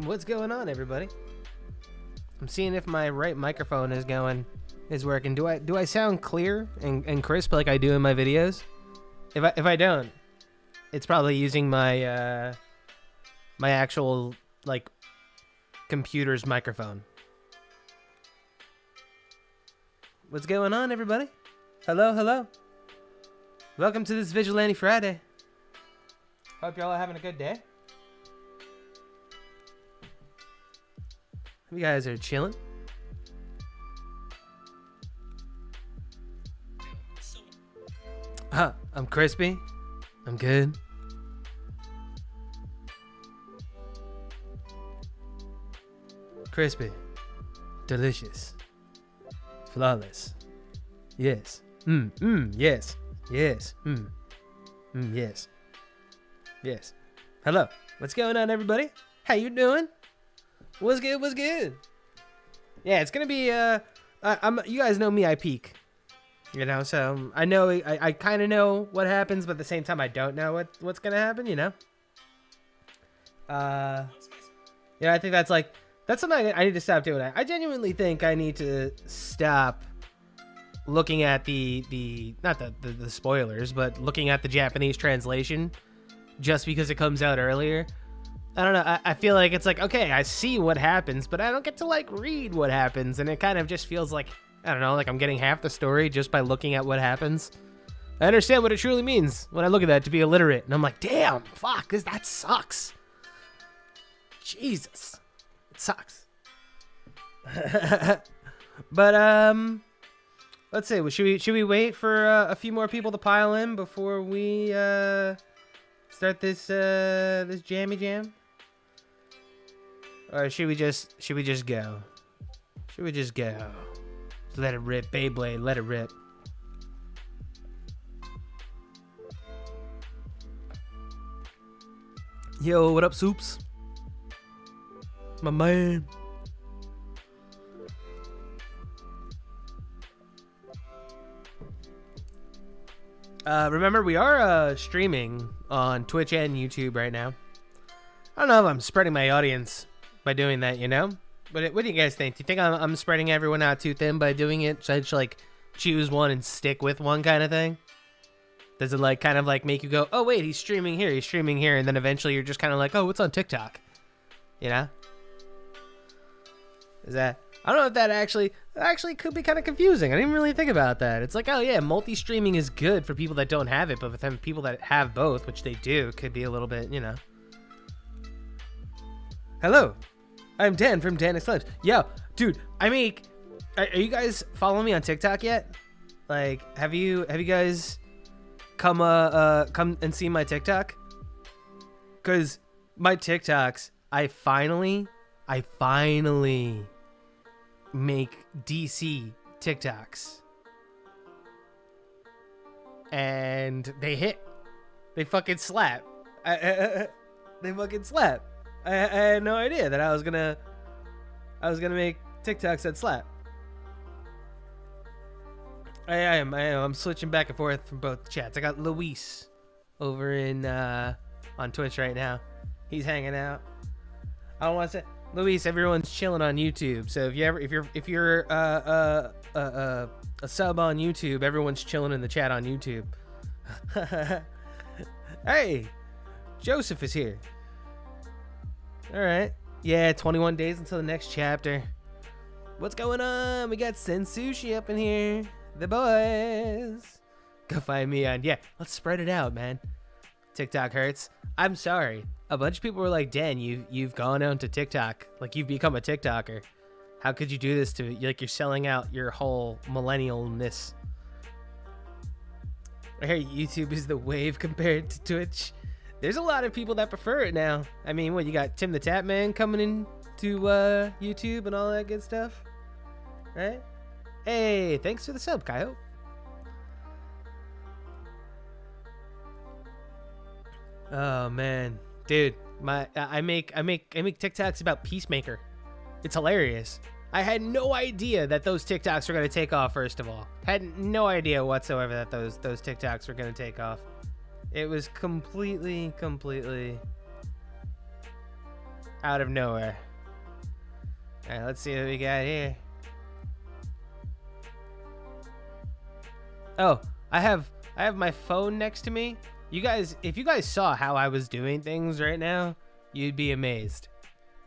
What's going on, everybody? I'm seeing if my right microphone is working. Do I sound clear and crisp like I do in my videos? If I don't, it's probably using my my actual like computer's microphone. What's going on, everybody? Hello. Welcome to this Vigilante Friday. Hope y'all are having a good day. You guys are chilling. I'm crispy. I'm good. Crispy. Delicious. Flawless. Yes. Yes. Yes. Yes. Yes. Hello. What's going on, everybody? How you doing? What's good? Yeah, it's gonna be you guys know me, I peek. You know, so I know I kind of know what happens, but at the same time I don't know what's gonna happen, you know? Yeah, I think that's something I need to stop doing. I genuinely think I need to stop looking at the not the spoilers, but looking at the Japanese translation just because it comes out earlier. I don't know. I feel like it's like, okay, I see what happens, but I don't get to like read what happens. And it kind of just feels like, I don't know, like I'm getting half the story just by looking at what happens. I understand what it truly means when I look at that, to be illiterate. And I'm like, damn, fuck, that sucks. Jesus. It sucks. But, let's see. Should we wait for a few more people to pile in before we start this jammy jam? Or should we just go? Should we just go? Just let it rip, Beyblade, let it rip. Yo, what up, Soups? My man. Remember, we are streaming on Twitch and YouTube right now. I don't know if I'm spreading my audience by doing that, you know? But what do you guys think? Do you think I'm spreading everyone out too thin by doing it? Should I just like choose one and stick with one kind of thing? Does it like kind of like make you go, oh wait, he's streaming here, and then eventually you're just kind of like, oh, it's on TikTok, you know? Is that? I don't know if that actually could be kind of confusing. I didn't really think about that. It's like, oh yeah, multi-streaming is good for people that don't have it, but with them people that have both, which they do, it could be a little bit, you know. Hello, I'm Dan from Dan Explaims. Yo, dude, are you guys following me on TikTok yet? Like, have you guys come and see my TikTok? Cause my TikToks, I finally make DC TikToks, and they hit. They fucking slap. They fucking slap. I had no idea that I was gonna make TikToks that slap. I'm switching back and forth from both chats. I got Luis over in on Twitch right now. He's hanging out. I don't want to say Luis. Everyone's chilling on YouTube. So if you're a sub on YouTube, everyone's chilling in the chat on YouTube. Hey, Joseph is here. All right. Yeah, 21 days until the next chapter. What's going on? We got Sensushi up in here. The boys. Go find me on. Yeah, let's spread it out, man. TikTok hurts. I'm sorry. A bunch of people were like, Dan, you've gone on to TikTok. Like, you've become a TikToker. How could you do this to me? Like, you're selling out your whole millennialness. I hear YouTube is the wave compared to Twitch. There's a lot of people that prefer it now. I mean, what, you got Tim the Tap Man coming in to YouTube and all that good stuff, right? Hey, thanks for the sub, Kyle. Oh man, dude, I make TikToks about Peacemaker. It's hilarious. I had no idea that those TikToks were gonna take off. First of all, had no idea whatsoever that those TikToks were gonna take off. It was completely out of nowhere. All right, let's see what we got here. Oh, I have my phone next to me. You guys, if you guys saw how I was doing things right now, you'd be amazed.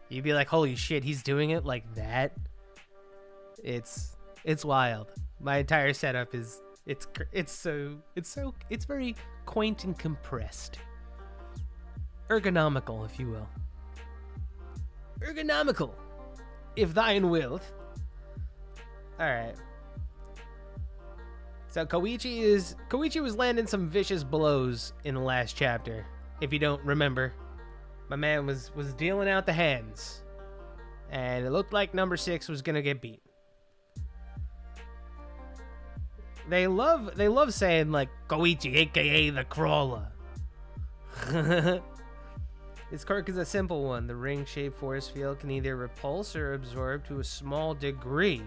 You'd be like, "Holy shit, he's doing it like that." It's wild. My entire setup is it's very quaint and compressed. Ergonomical, if you will. Ergonomical, if thine wilt. All right. So Koichi was landing some vicious blows in the last chapter. If you don't remember, my man was dealing out the hands, and it looked like number 6 was gonna get beat. They love saying like Koichi, aka the Crawler. His quirk is a simple one. The ring-shaped force field can either repulse or absorb to a small degree.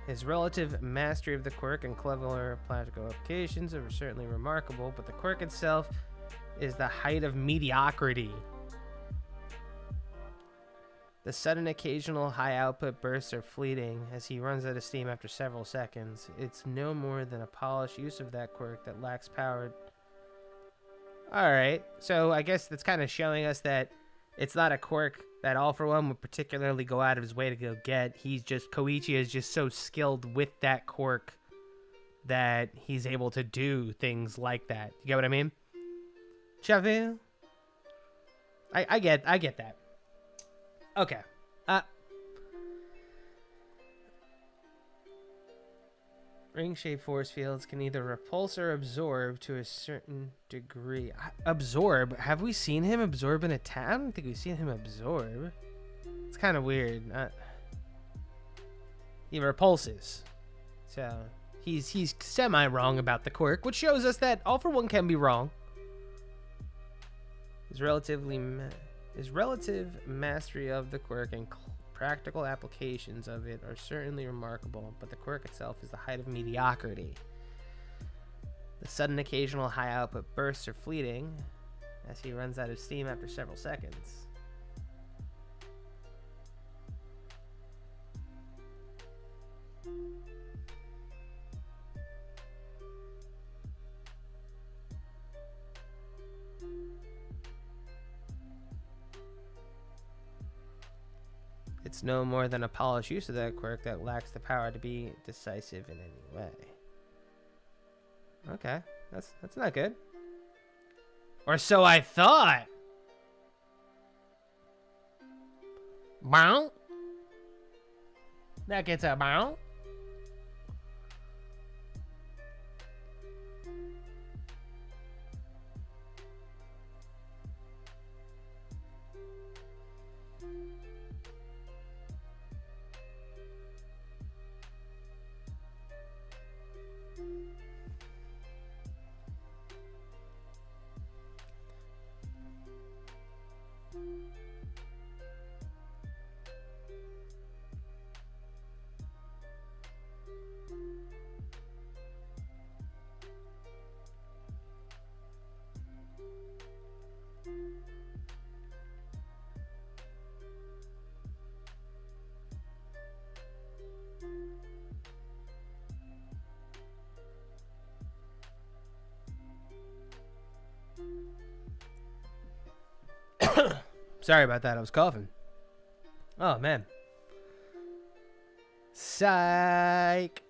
His relative mastery of the quirk and clever practical applications are certainly remarkable, but the quirk itself is the height of mediocrity. The sudden occasional high output bursts are fleeting as he runs out of steam after several seconds. It's no more than a polished use of that quirk that lacks power. Alright, so I guess that's kind of showing us that it's not a quirk that All For One would particularly go out of his way to go get. Koichi is just so skilled with that quirk that he's able to do things like that. You get what I mean? Chaville? I get that. Okay. Ring-shaped force fields can either repulse or absorb to a certain degree. Absorb? Have we seen him absorb an attack? I don't think we've seen him absorb. It's kind of weird. He repulses. So, he's semi-wrong about the quirk, which shows us that All For One can be wrong. His relative mastery of the quirk and practical applications of it are certainly remarkable, but the quirk itself is the height of mediocrity. The sudden occasional high output bursts are fleeting as he runs out of steam after several seconds. It's no more than a polished use of that quirk that lacks the power to be decisive in any way. Okay, that's not good. Or so I thought. Bow. That gets a bow. Sorry about that. I was coughing. Oh, man. Psych.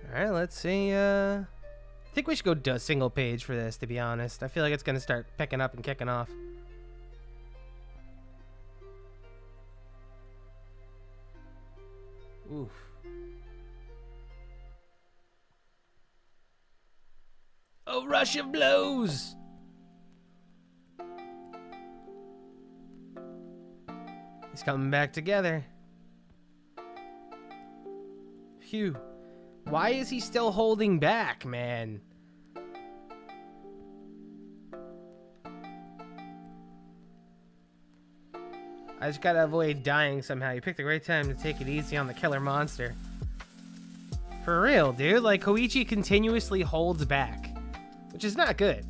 All right, let's see. I think we should go do a single page for this, to be honest. I feel like it's going to start picking up and kicking off. Oof. A rush of blows! He's coming back together. Phew. Why is he still holding back, man? I just gotta avoid dying somehow. You picked a great time to take it easy on the killer monster. For real, dude. Like, Koichi continuously holds back, which is not good.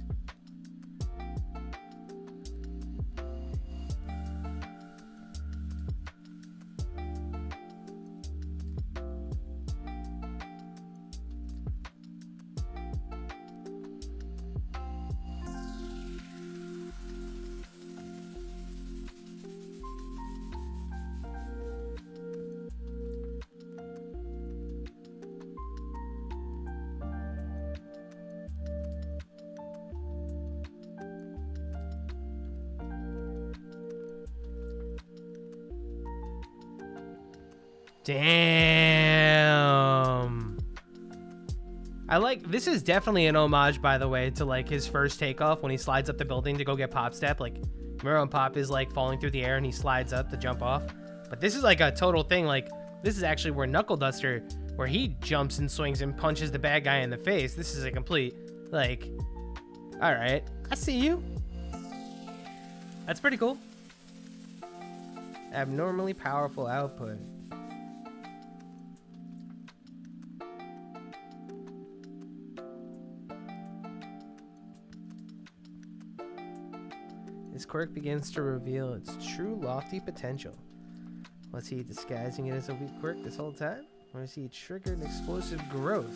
Damn. I like, this is definitely an homage, by the way, to like his first takeoff when he slides up the building to go get Pop Step. Like, remember when Pop is like falling through the air and he slides up to jump off? But this is like a total thing. Like, this is actually where Knuckle Duster, where he jumps and swings and punches the bad guy in the face. This is a complete, like, all right, I see you. That's pretty cool. Abnormally powerful output. His quirk begins to reveal its true lofty potential. Was he disguising it as a weak quirk this whole time? Or is he triggered explosive growth?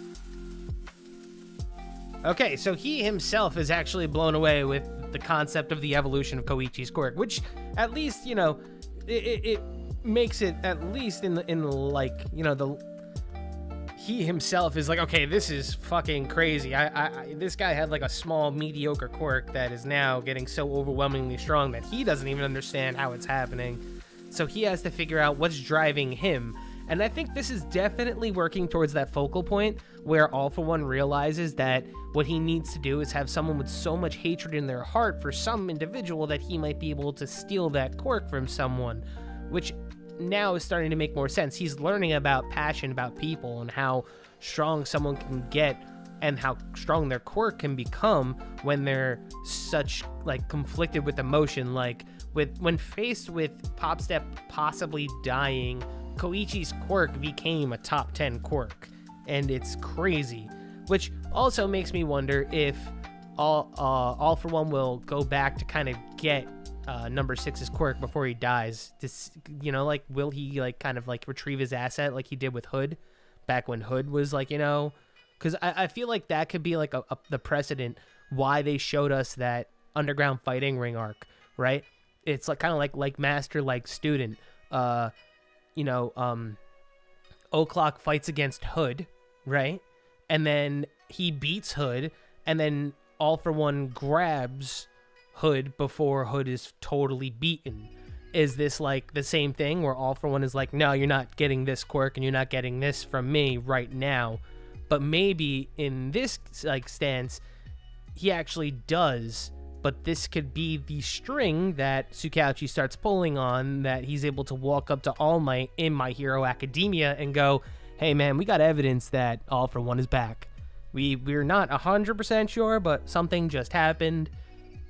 Okay, so he himself is actually blown away with the concept of the evolution of Koichi's quirk, which at least, you know, it makes it at least in like, you know, he himself is like, okay, this is fucking crazy. This guy had like a small mediocre quirk that is now getting so overwhelmingly strong that he doesn't even understand how it's happening. So he has to figure out what's driving him. And I think this is definitely working towards that focal point where All For One realizes that what he needs to do is have someone with so much hatred in their heart for some individual that he might be able to steal that quirk from someone, which now is starting to make more sense. He's learning about passion, about people, and how strong someone can get and how strong their quirk can become when they're such like conflicted with emotion. Like when faced with Pop Step possibly dying, Koichi's quirk became a top 10 quirk, and it's crazy, which also makes me wonder if All For One will go back to kind of get number 6's quirk before he dies. This, you know, like, will he like kind of like retrieve his asset like he did with Hood back when Hood was like, you know, because I feel like that could be like the precedent why they showed us that underground fighting ring arc, right? It's like kind of like master like student. You know, O'Clock fights against Hood, right? And then he beats Hood, and then All For One grabs Hood before Hood is totally beaten. Is this like the same thing where All For One is like, no, you're not getting this quirk and you're not getting this from me right now? But maybe in this like stance, he actually does. But this could be the string that Tsukauchi starts pulling on, that he's able to walk up to All Might in My Hero Academia and go, hey man, we got evidence that All For One is back. We're not 100% sure, but something just happened,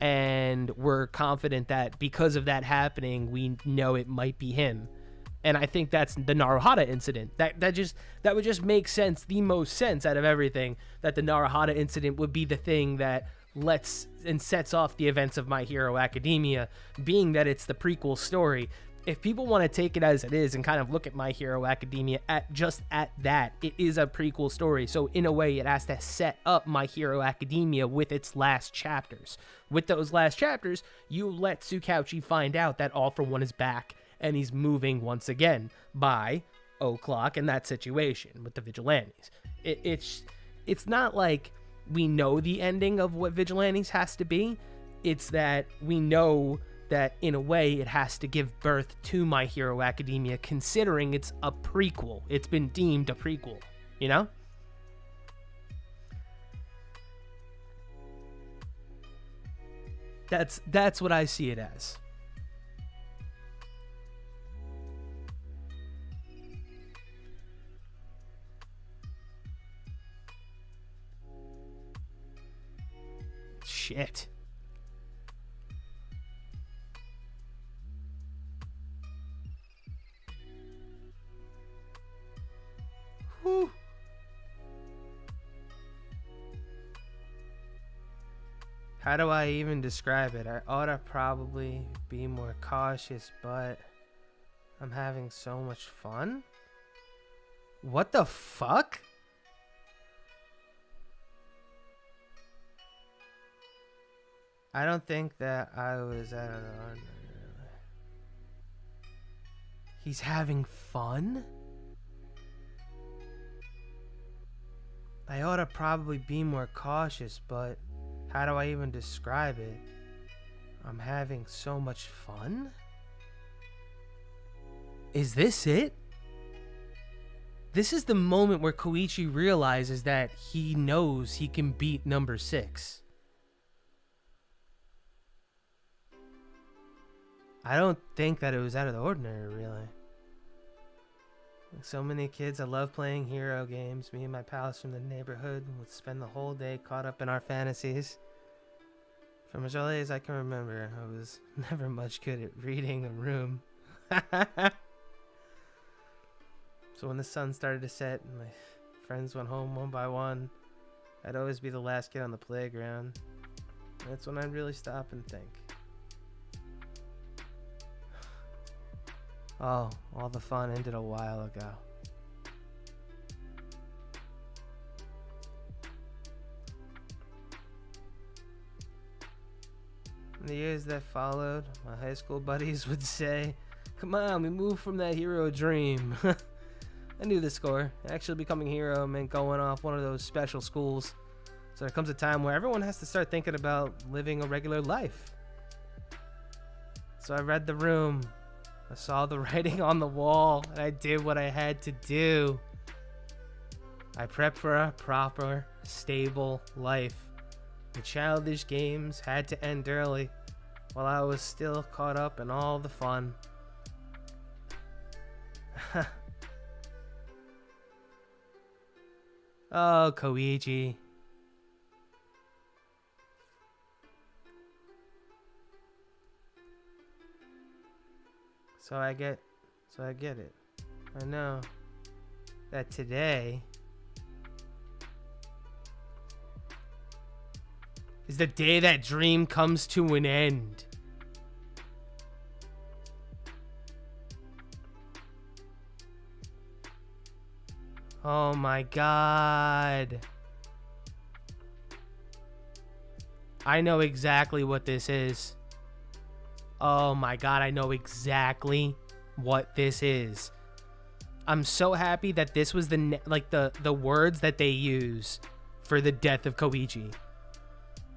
and we're confident that because of that happening, we know it might be him. And I think that's the Naruhata incident. That would just make sense, the most sense out of everything, that the Naruhata incident would be the thing that lets and sets off the events of My Hero Academia, being that it's the prequel story. If people want to take it as it is and kind of look at My Hero Academia at that, it is a prequel story. So in a way, it has to set up My Hero Academia with its last chapters. With those last chapters, you let Tsukauchi find out that All For One is back, and he's moving once again by O'Clock in that situation with the Vigilantes. It's not like we know the ending of what Vigilantes has to be. It's that we know that in a way it has to give birth to My Hero Academia, considering it's a prequel. It's been deemed a prequel, you know? That's what I see it as. Shit. How do I even describe it? I ought to probably be more cautious, but I'm having so much fun? What the fuck? I don't think that I was out of the ordinary. He's having fun? I ought to probably be more cautious, but how do I even describe it? I'm having so much fun? Is this it? This is the moment where Koichi realizes that he knows he can beat number 6. I don't think that it was out of the ordinary, really. Like so many kids, I love playing hero games. Me and my pals from the neighborhood would spend the whole day caught up in our fantasies. From as early as I can remember, I was never much good at reading a room. So when the sun started to set and my friends went home one by one, I'd always be the last kid on the playground. That's when I'd really stop and think. Oh, all the fun ended a while ago. In the years that followed, my high school buddies would say, "Come on, we moved from that hero dream." I knew the score. Actually becoming a hero meant going off one of those special schools. So there comes a time where everyone has to start thinking about living a regular life. So I read the room. I saw the writing on the wall, and I did what I had to do. I prepped for a proper, stable life. The childish games had to end early, while I was still caught up in all the fun. Oh, Koichi. So I get it. I know that today is the day that dream comes to an end. Oh my god. I know exactly what this is. Oh my god, I know exactly what this is. I'm so happy that this was the words that they use for the death of Koichi.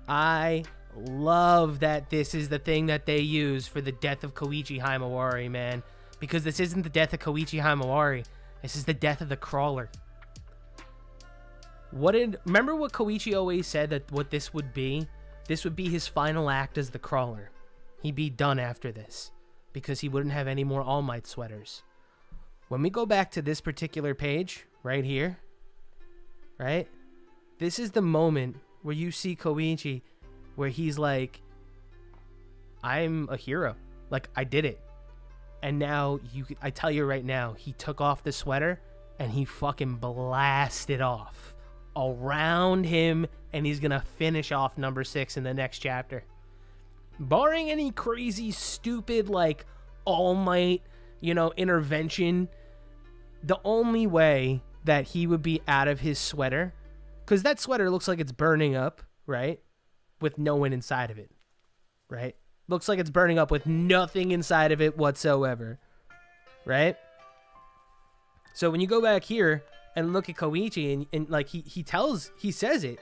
I love that this is the thing that they use for the death of Koichi Himawari, man. Because this isn't the death of Koichi Himawari. This is the death of the crawler. Remember what Koichi always said that what this would be? This would be his final act as the crawler. He'd be done after this because he wouldn't have any more All Might sweaters. When we go back to this particular page right here, right? This is the moment where you see Koichi where he's like, I'm a hero. Like, I did it. And now, I tell you right now, he took off the sweater and he fucking blasted off around him, and he's going to finish off number 6 in the next chapter. Barring any crazy, stupid, like, All Might, intervention, the only way that he would be out of his sweater, because that sweater looks like it's burning up, right? With no one inside of it, right? Looks like it's burning up with nothing inside of it whatsoever, right? So when you go back here and look at Koichi and like he says it,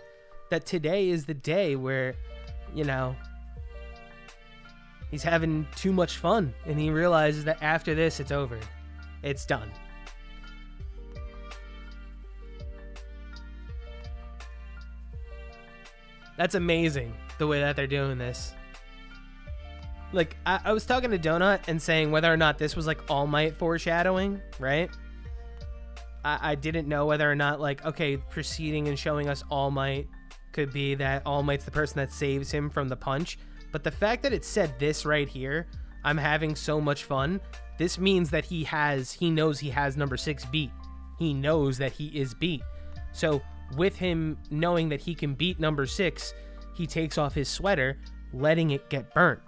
that today is the day where, he's having too much fun, and he realizes that after this, it's over. It's done. That's amazing, the way that they're doing this. Like, I was talking to Donut and saying whether or not this was, like, All Might foreshadowing, right? I didn't know whether or not, like, okay, proceeding and showing us All Might could be that All Might's the person that saves him from the punch. But the fact that it said this right here, I'm having so much fun, this means that he knows he has number 6 beat. He knows that he is beat. So with him knowing that he can beat number 6, he takes off his sweater, letting it get burnt,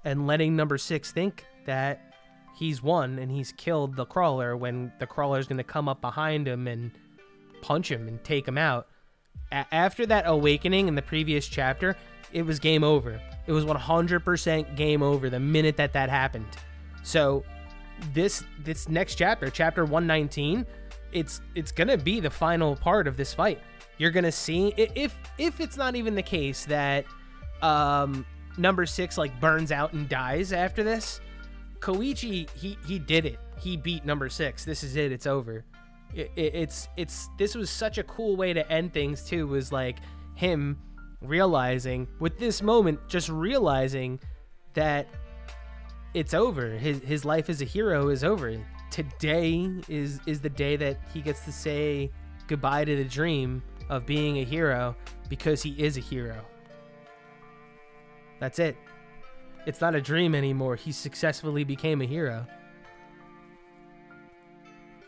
and letting number 6 think that he's won and he's killed the crawler, when the crawler's going to come up behind him and punch him and take him out. After that awakening in the previous chapter, it was game over. It was 100% game over the minute that happened. So this next chapter, chapter 119, it's gonna be the final part of this fight. You're gonna see, if it's not even the case that number 6 like burns out and dies after this, Koichi, he did it. He beat number 6. This is it. It's over. This was such a cool way to end things too, was like him realizing with this moment, just realizing that it's over. His life as a hero is over. Today is the day that he gets to say goodbye to the dream of being a hero, because he is a hero. That's it. It's not a dream anymore. He successfully became a hero.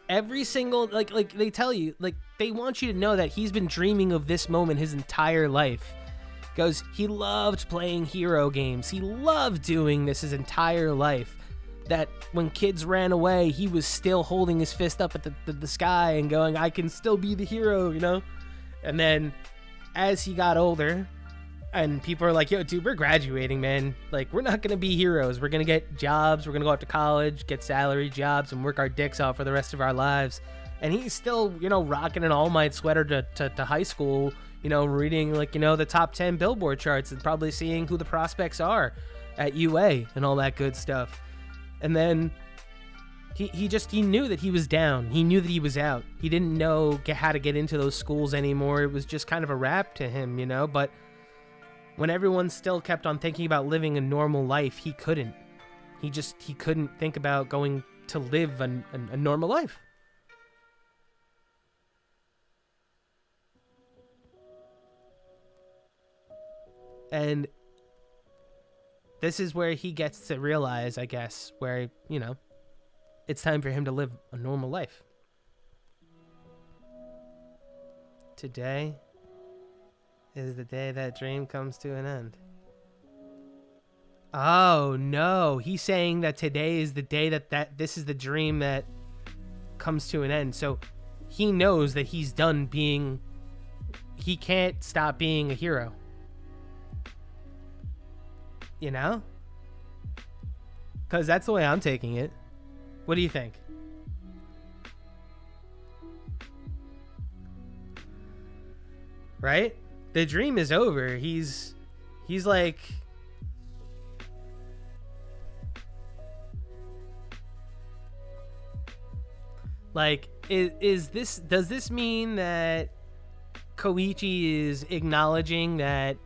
Every single, like they tell you, like they want you to know that he's been dreaming of this moment his entire life. Goes, he loved playing hero games. He loved doing this his entire life. That when kids ran away, he was still holding his fist up at the sky and going, I can still be the hero, you know? And then as he got older, and people are like, yo, dude, we're graduating, man. Like, we're not going to be heroes. We're going to get jobs. We're going to go off to college, get salary jobs, and work our dicks out for the rest of our lives. And he's still, you know, rocking an All Might sweater to high school, you know, reading, like, you know, the top 10 Billboard charts and probably seeing who the prospects are at UA and all that good stuff. And then he knew that he was down. He knew that he was out. He didn't know how to get into those schools anymore. It was just kind of a wrap to him, you know, but when everyone still kept on thinking about living a normal life, he couldn't. He couldn't think about going to live a normal life. And this is where he gets to realize, I guess, where, you know, it's time for him to live a normal life. Today is the day that dream comes to an end. Oh, no. He's saying that today is the day that this is the dream that comes to an end. So he knows that he's done being... He can't stop being a hero. You know? Because that's the way I'm taking it. What do you think? Right? The dream is over. He's like... Like, does this mean that Koichi is acknowledging that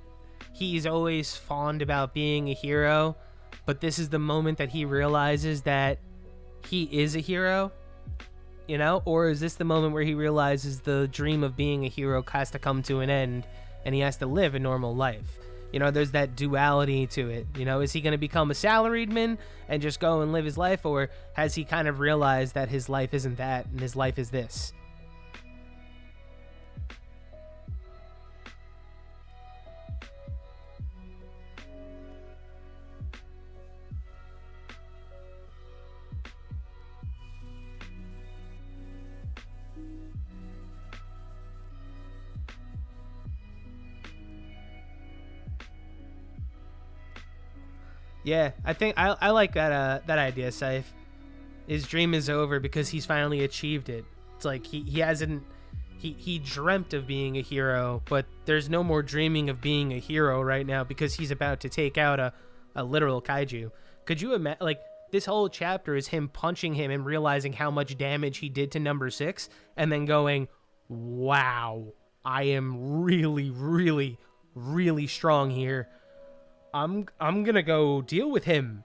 he's always fond about being a hero, but this is the moment that he realizes that he is a hero? You know? Or is this the moment where he realizes the dream of being a hero has to come to an end and he has to live a normal life? You know, there's that duality to it. You know, is he going to become a salariedman and just go and live his life? Or has he kind of realized that his life isn't that and his life is this? Yeah, I think I like that idea, Saif. His dream is over because he's finally achieved it. It's like he dreamt of being a hero, but there's no more dreaming of being a hero right now because he's about to take out a literal kaiju. Could you imagine, like, this whole chapter is him punching him and realizing how much damage he did to number 6 and then going, wow, I am really, really, really strong here. I'm gonna go deal with him.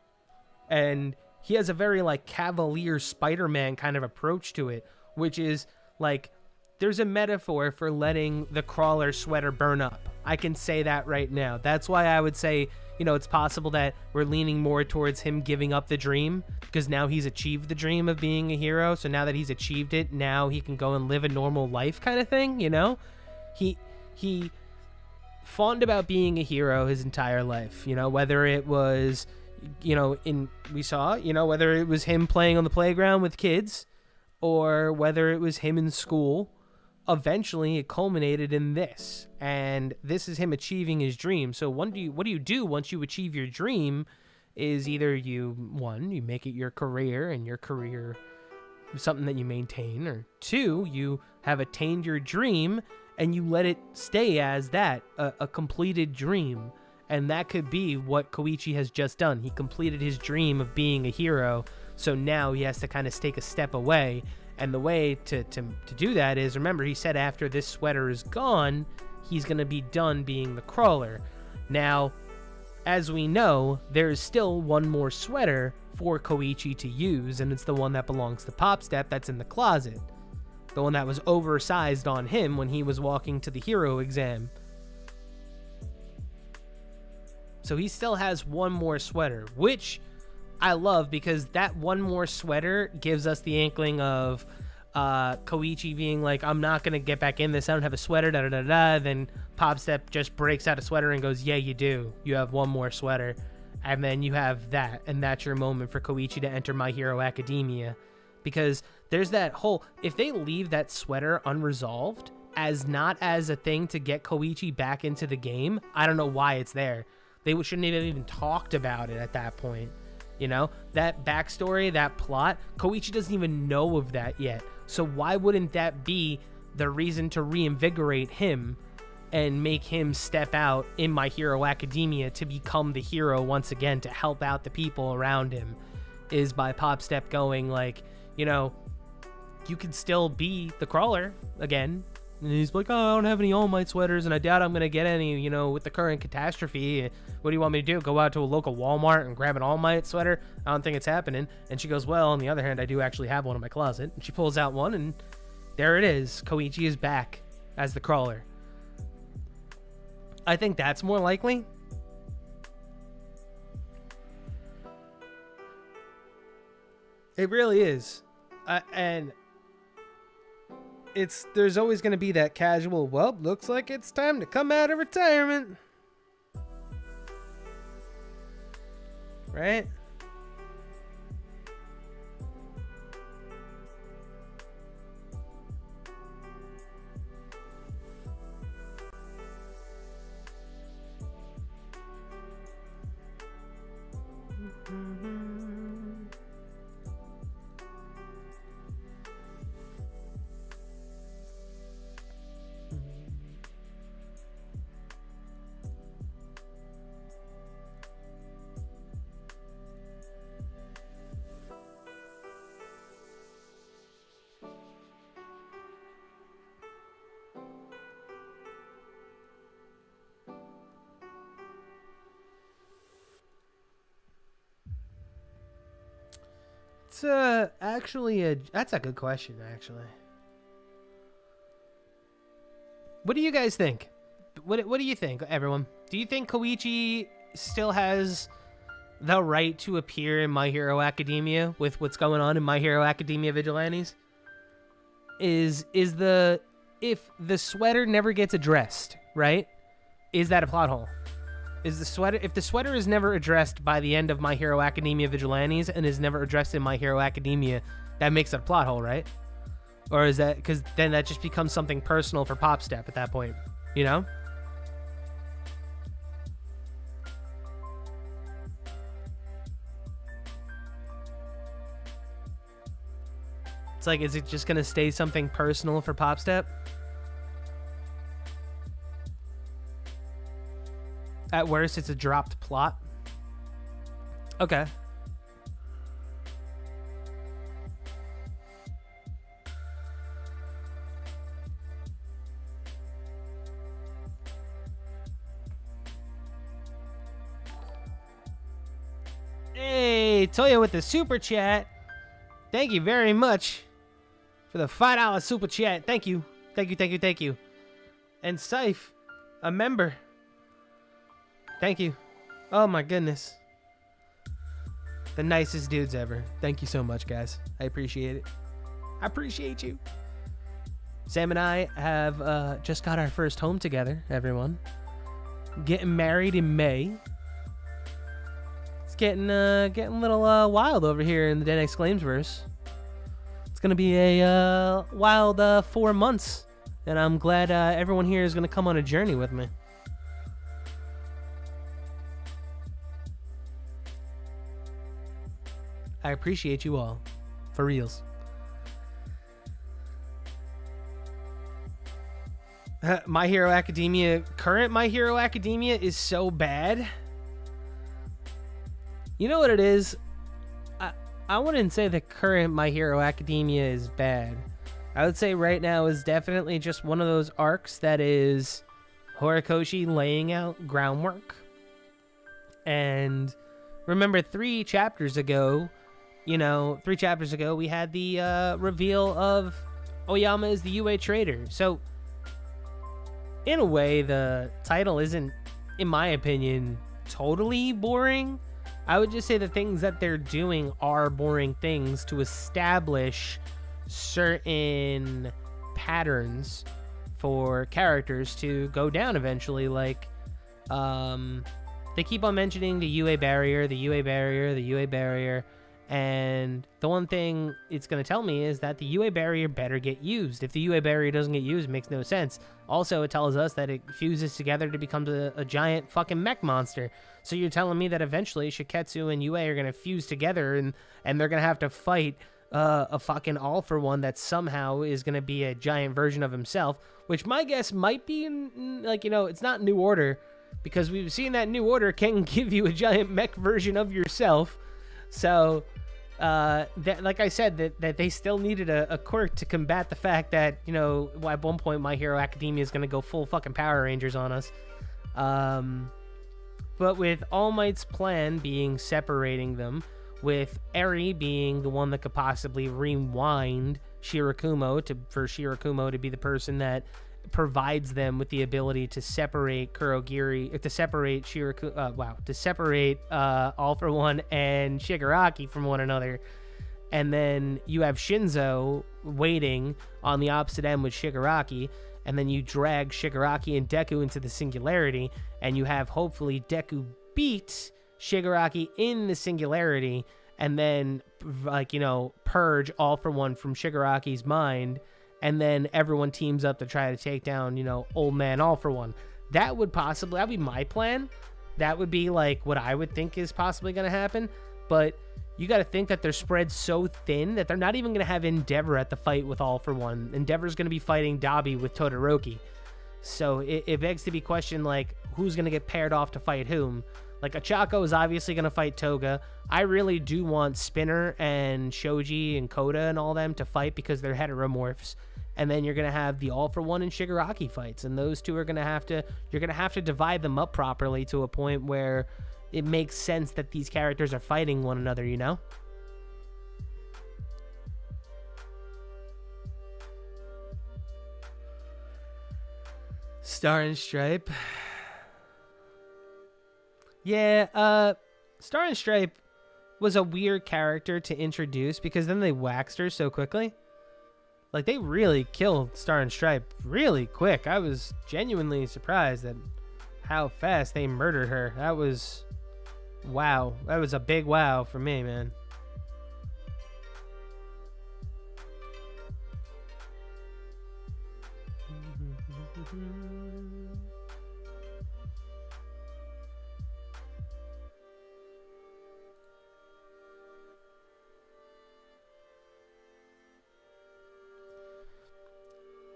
And he has a very, like, cavalier Spider-Man kind of approach to it, which is like, there's a metaphor for letting the crawler sweater burn up. I can say that right now. That's why I would say, you know, it's possible that we're leaning more towards him giving up the dream, because now he's achieved the dream of being a hero. So now that he's achieved it, now he can go and live a normal life kind of thing, you know? He fond about being a hero his entire life. You know, whether it was, you know, we saw, you know, whether it was him playing on the playground with kids or whether it was him in school, eventually it culminated in this. And this is him achieving his dream. So what do you do once you achieve your dream is either you make it your career and your career something that you maintain, or two, you have attained your dream and you let it stay as that, a completed dream. And that could be what Koichi has just done. He completed his dream of being a hero, so now he has to kind of take a step away. And the way to do that is, remember, he said after this sweater is gone, he's going to be done being the crawler. Now, as we know, there is still one more sweater for Koichi to use, and it's the one that belongs to Popstep that's in the closet. The one that was oversized on him when he was walking to the hero exam. So he still has one more sweater, which I love because that one more sweater gives us the inkling of Koichi being like, I'm not going to get back in this. I don't have a sweater, da-da-da-da. Then Popstep just breaks out a sweater and goes, yeah, you do. You have one more sweater. And then you have that, and that's your moment for Koichi to enter My Hero Academia. Because there's that whole, if they leave that sweater unresolved as not as a thing to get Koichi back into the game, I don't know why it's there. They shouldn't have even talked about it at that point. You know, that backstory, that plot, Koichi doesn't even know of that yet. So why wouldn't that be the reason to reinvigorate him and make him step out in My Hero Academia to become the hero once again, to help out the people around him, is by Popstep going like, you know, you can still be the crawler again. And he's like, oh, I don't have any All Might sweaters, and I doubt I'm going to get any, you know, with the current catastrophe. What do you want me to do? Go out to a local Walmart and grab an All Might sweater? I don't think it's happening. And she goes, well, on the other hand, I do actually have one in my closet. And she pulls out one, and there it is. Koichi is back as the crawler. I think that's more likely. It really is. And there's always going to be that casual, well, looks like it's time to come out of retirement. Right? It's actually that's a good question, actually. What do you guys think? What do you think, everyone? Do you think Koichi still has the right to appear in My Hero Academia with what's going on in My Hero Academia Vigilantes? If the sweater never gets addressed, right? Is that a plot hole? If the sweater is never addressed by the end of My Hero Academia Vigilantes and is never addressed in My Hero Academia, that makes it a plot hole, right? Or is that, because then that just becomes something personal for Popstep at that point, you know? It's like, is it just going to stay something personal for Popstep? At worst, it's a dropped plot. Okay. Hey, Toya with the super chat. Thank you very much for the $5 super chat. Thank you. Thank you, thank you, thank you. And Saif, a member. Thank you. Oh my goodness. The nicest dudes ever. Thank you so much, guys. I appreciate it. I appreciate you. Sam and I have just got our first home together, everyone. getting married in May. It's getting a little wild over here in the Den Exclaims verse. It's gonna be a wild 4 months, and I'm glad everyone here is gonna come on a journey with me. I appreciate you all, for reals. My Hero Academia, current My Hero Academia is so bad. You know what it is? I wouldn't say the current My Hero Academia is bad. I would say right now is definitely just one of those arcs that is Horikoshi laying out groundwork. And remember 3 chapters ago, we had the reveal of Oyama as the UA trader. So in a way, the title isn't, in my opinion, totally boring. I would just say the things that they're doing are boring things to establish certain patterns for characters to go down eventually. Like, they keep on mentioning the UA barrier, the UA barrier, the UA barrier. And the one thing it's going to tell me is that the UA barrier better get used. If the UA barrier doesn't get used, it makes no sense. Also, it tells us that it fuses together to become a giant fucking mech monster. So you're telling me that eventually Shiketsu and UA are going to fuse together and they're going to have to fight a fucking All for One that somehow is going to be a giant version of himself, which my guess might be it's not New Order, because we've seen that New Order can give you a giant mech version of yourself. So, like I said, that they still needed a quirk to combat the fact that, at one point My Hero Academia is going to go full fucking Power Rangers on us. But with All Might's plan being separating them, with Eri being the one that could possibly rewind Shirakumo for Shirakumo to be the person that provides them with the ability to separate Kurogiri, to separate All for One and Shigaraki from one another. And then you have Shinzo waiting on the opposite end with Shigaraki, and then you drag Shigaraki and Deku into the singularity, and you have hopefully Deku beat Shigaraki in the singularity, and then purge All for One from Shigaraki's mind. And then everyone teams up to try to take down, old man All for One. That'd be my plan. That would be like what I would think is possibly going to happen. But you got to think that they're spread so thin that they're not even going to have Endeavor at the fight with All for One. Endeavor's going to be fighting Dabi with Todoroki. So it begs to be questioned, like, who's going to get paired off to fight whom? Like, Achako is obviously going to fight Toga. I really do want Spinner and Shoji and Koda and all them to fight because they're heteromorphs. And then you're going to have the All for One and Shigaraki fights. And those two are going to you're going to have to divide them up properly to a point where it makes sense that these characters are fighting one another, Star and Stripe. Yeah, Star and Stripe was a weird character to introduce because then they waxed her so quickly. Like, they really killed Star and Stripe really quick. I was genuinely surprised at how fast they murdered her. That was... wow. That was a big wow for me, man.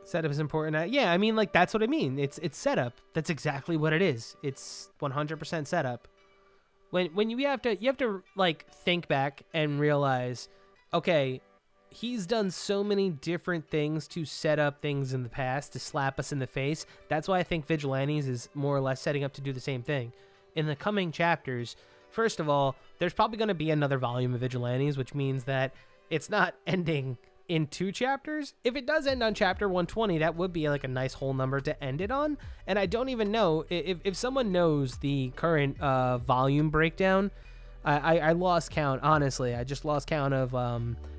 Setup is important. Yeah, I mean, like, that's what I mean. It's setup. That's exactly what it is. It's 100% setup. When you have to like think back and realize, okay, he's done so many different things to set up things in the past to slap us in the face. That's why I think Vigilantes is more or less setting up to do the same thing. In the coming chapters, first of all, there's probably going to be another volume of Vigilantes, which means that it's not ending in 2 chapters. If it does end on chapter 120, that would be like a nice whole number to end it on. And I don't even know if someone knows the current volume breakdown. I lost count, honestly. I just lost count of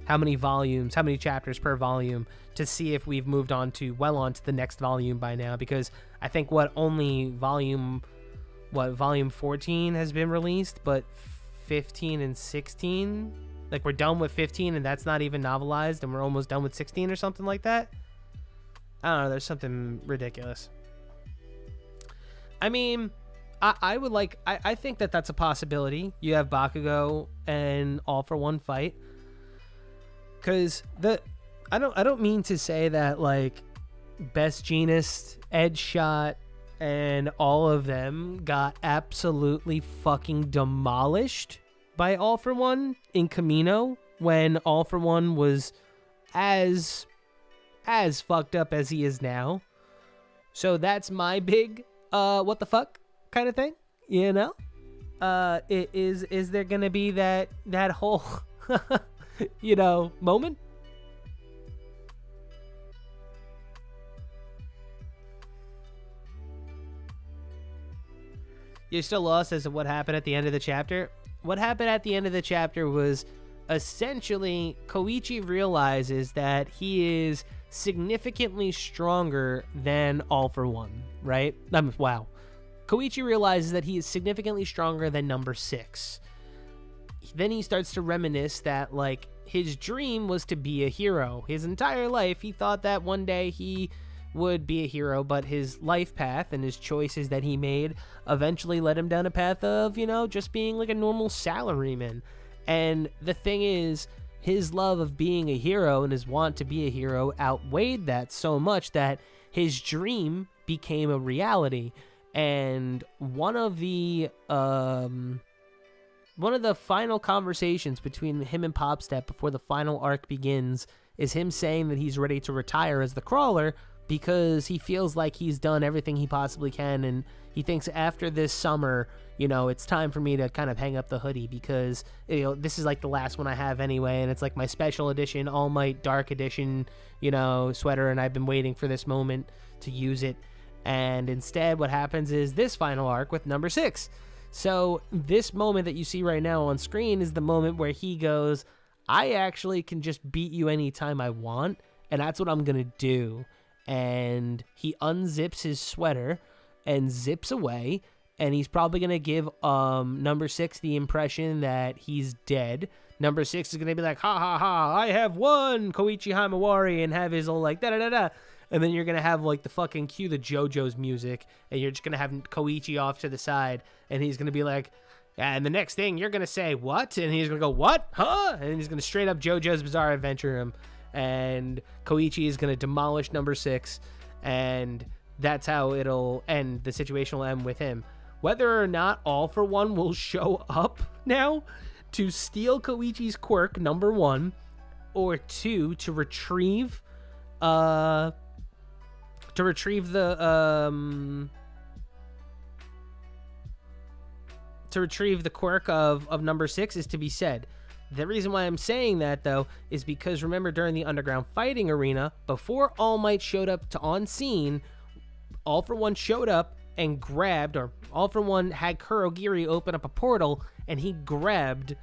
how many chapters per volume, to see if we've moved on to the next volume by now, because I think only volume volume 14 has been released, but 15 and 16, like we're done with 15 and that's not even novelized and we're almost done with 16 or something like that. I don't know, there's something ridiculous. I mean, I would like, I think that that's a possibility. You have Bakugo and All For One fight, because I don't mean to say that like Best Jeanist, Edge Shot, and all of them got absolutely fucking demolished by All For One in Camino when All For One was as fucked up as he is now. So that's my big what the fuck kind of thing, you know? Is there gonna be that whole you know, moment? You're still lost as to what happened at the end of the chapter. What happened at the end of the chapter was essentially Koichi realizes that he is significantly stronger than All For One, right? Wow. Koichi realizes that he is significantly stronger than number 6. Then he starts to reminisce that, like, his dream was to be a hero. His entire life, he thought that one day he would be a hero, but his life path and his choices that he made eventually led him down a path of, you know, just being like a normal salaryman. And the thing is, his love of being a hero and his want to be a hero outweighed that so much that his dream became a reality. And one of the final conversations between him and Popstep before the final arc begins is him saying that he's ready to retire as the Crawler because he feels like he's done everything he possibly can, and he thinks after this summer, you know, it's time for me to kind of hang up the hoodie because, you know, this is like the last one I have anyway, and it's like my special edition, All Might Dark Edition, you know, sweater, and I've been waiting for this moment to use it. And instead, what happens is this final arc with number 6. So this moment that you see right now on screen is the moment where he goes, I actually can just beat you anytime I want, and that's what I'm going to do. And he unzips his sweater and zips away, and he's probably going to give number 6 the impression that he's dead. Number 6 is going to be like, ha ha ha, I have won, Koichi Himawari, and have his old like da-da-da-da. And then you're going to have like the fucking cue the JoJo's music, and you're just going to have Koichi off to the side, and he's going to be like, and the next thing you're going to say, what? And he's going to go, what? Huh? And he's going to straight up JoJo's Bizarre Adventure him. And Koichi is going to demolish number 6, and that's how it'll end. The situation will end with him. Whether or not All For One will show up now to steal Koichi's quirk, number 1, or 2, to retrieve the quirk of number 6 is to be said. The reason why I'm saying that, though, is because remember during the underground fighting arena, before All Might showed up on scene, All For One showed up and grabbed, or All For One had Kurogiri open up a portal, and he grabbed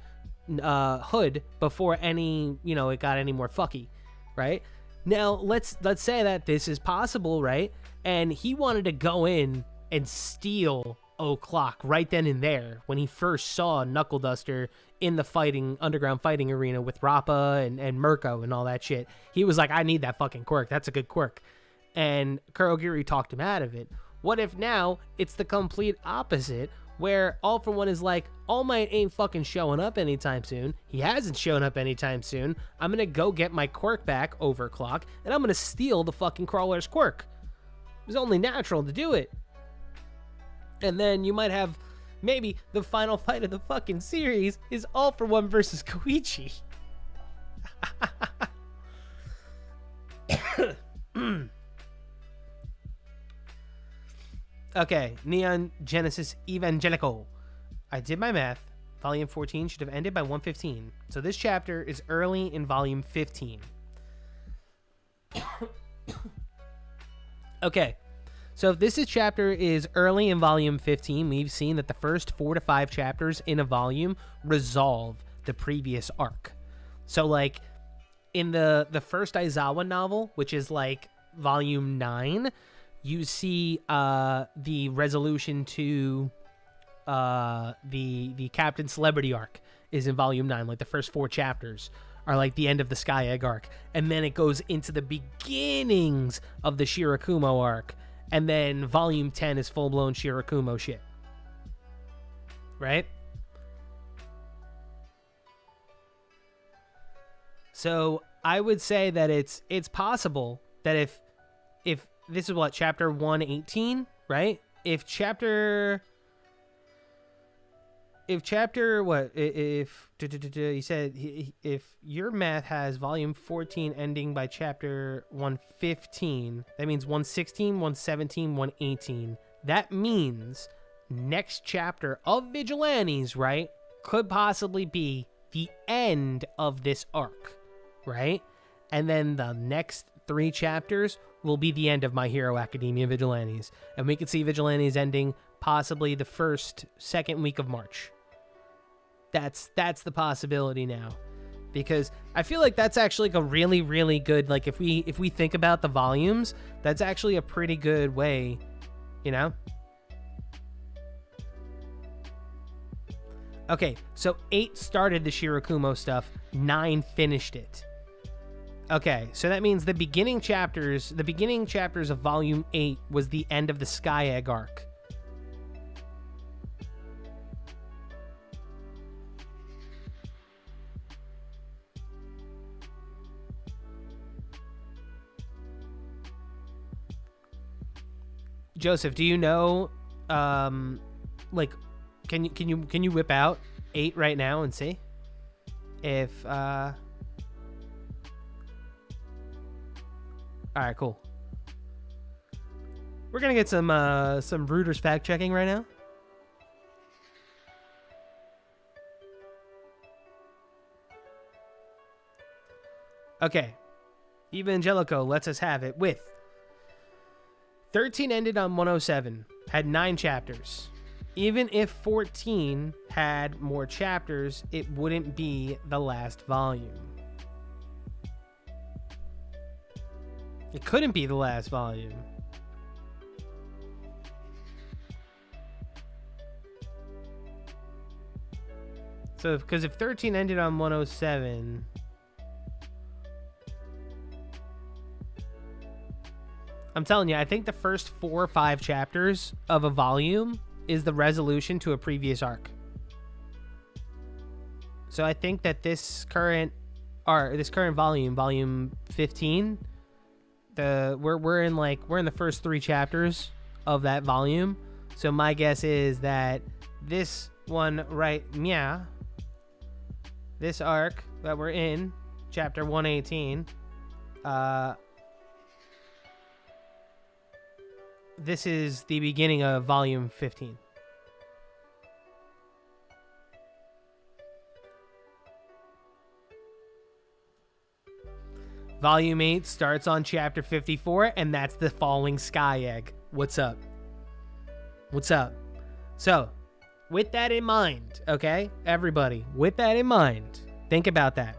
Hood before it got any more fucky, right? Now, let's say that this is possible, right? And he wanted to go in and steal O'Clock right then and there when he first saw Knuckle Duster in the underground fighting arena with Rappa and Mirko and all that shit. He was like, I need that fucking quirk. That's a good quirk. And Kurogiri talked him out of it. What if now it's the complete opposite, where All For One is like, All Might ain't fucking showing up anytime soon. He hasn't shown up anytime soon. I'm going to go get my quirk back, Overclock, and I'm going to steal the fucking Crawler's quirk. It was only natural to do it. And then you might have maybe the final fight of the fucking series is All For One versus Koichi. Okay, Neon Genesis Evangelical. I did my math. Volume 14 should have ended by 115. So this chapter is early in Volume 15. Okay, so if this chapter is early in Volume 15, we've seen that the first 4 to 5 chapters in a volume resolve the previous arc. So, like, in the first Aizawa novel, which is, like, Volume 9, you see the resolution to the Captain Celebrity arc is in volume 9. Like the first 4 chapters are like the end of the Sky Egg arc, and then it goes into the beginnings of the Shirakumo arc, and then volume 10 is full-blown Shirakumo shit. Right? So I would say that it's possible that if this is what, chapter 118, right? If you said if your math has volume 14 ending by chapter 115, that means 116, 117, 118. That means next chapter of Vigilantes, right, could possibly be the end of this arc, right? And then the next 3 chapters will be the end of My Hero Academia Vigilantes. And we could see Vigilantes ending possibly the second week of March. That's the possibility now, because I feel like that's actually like a really, really good, like if we think about the volumes, that's actually a pretty good way, you know? Okay, so 8 started the Shirakumo stuff, 9 finished it. Okay, so that means the beginning chapters of volume 8 was the end of the Sky Egg arc. Joseph, do you know, like, can you whip out 8 right now and see if all right, cool. We're gonna get some Reuters fact checking right now. Okay, Evangelico lets us have it with 13 ended on 107, had 9 chapters. Even if 14 had more chapters, it wouldn't be the last volume. It couldn't be the last volume. So, because if 13 ended on 107... I'm telling you, I think the first 4 or 5 chapters of a volume is the resolution to a previous arc. So I think that this current volume, volume 15, we're in the first 3 chapters of that volume. So my guess is that this one this arc that we're in, chapter 118, this is the beginning of volume 15. Volume 8 starts on chapter 54, and that's the falling Sky Egg. What's up? What's up? So, with that in mind, okay, everybody, with that in mind, think about that.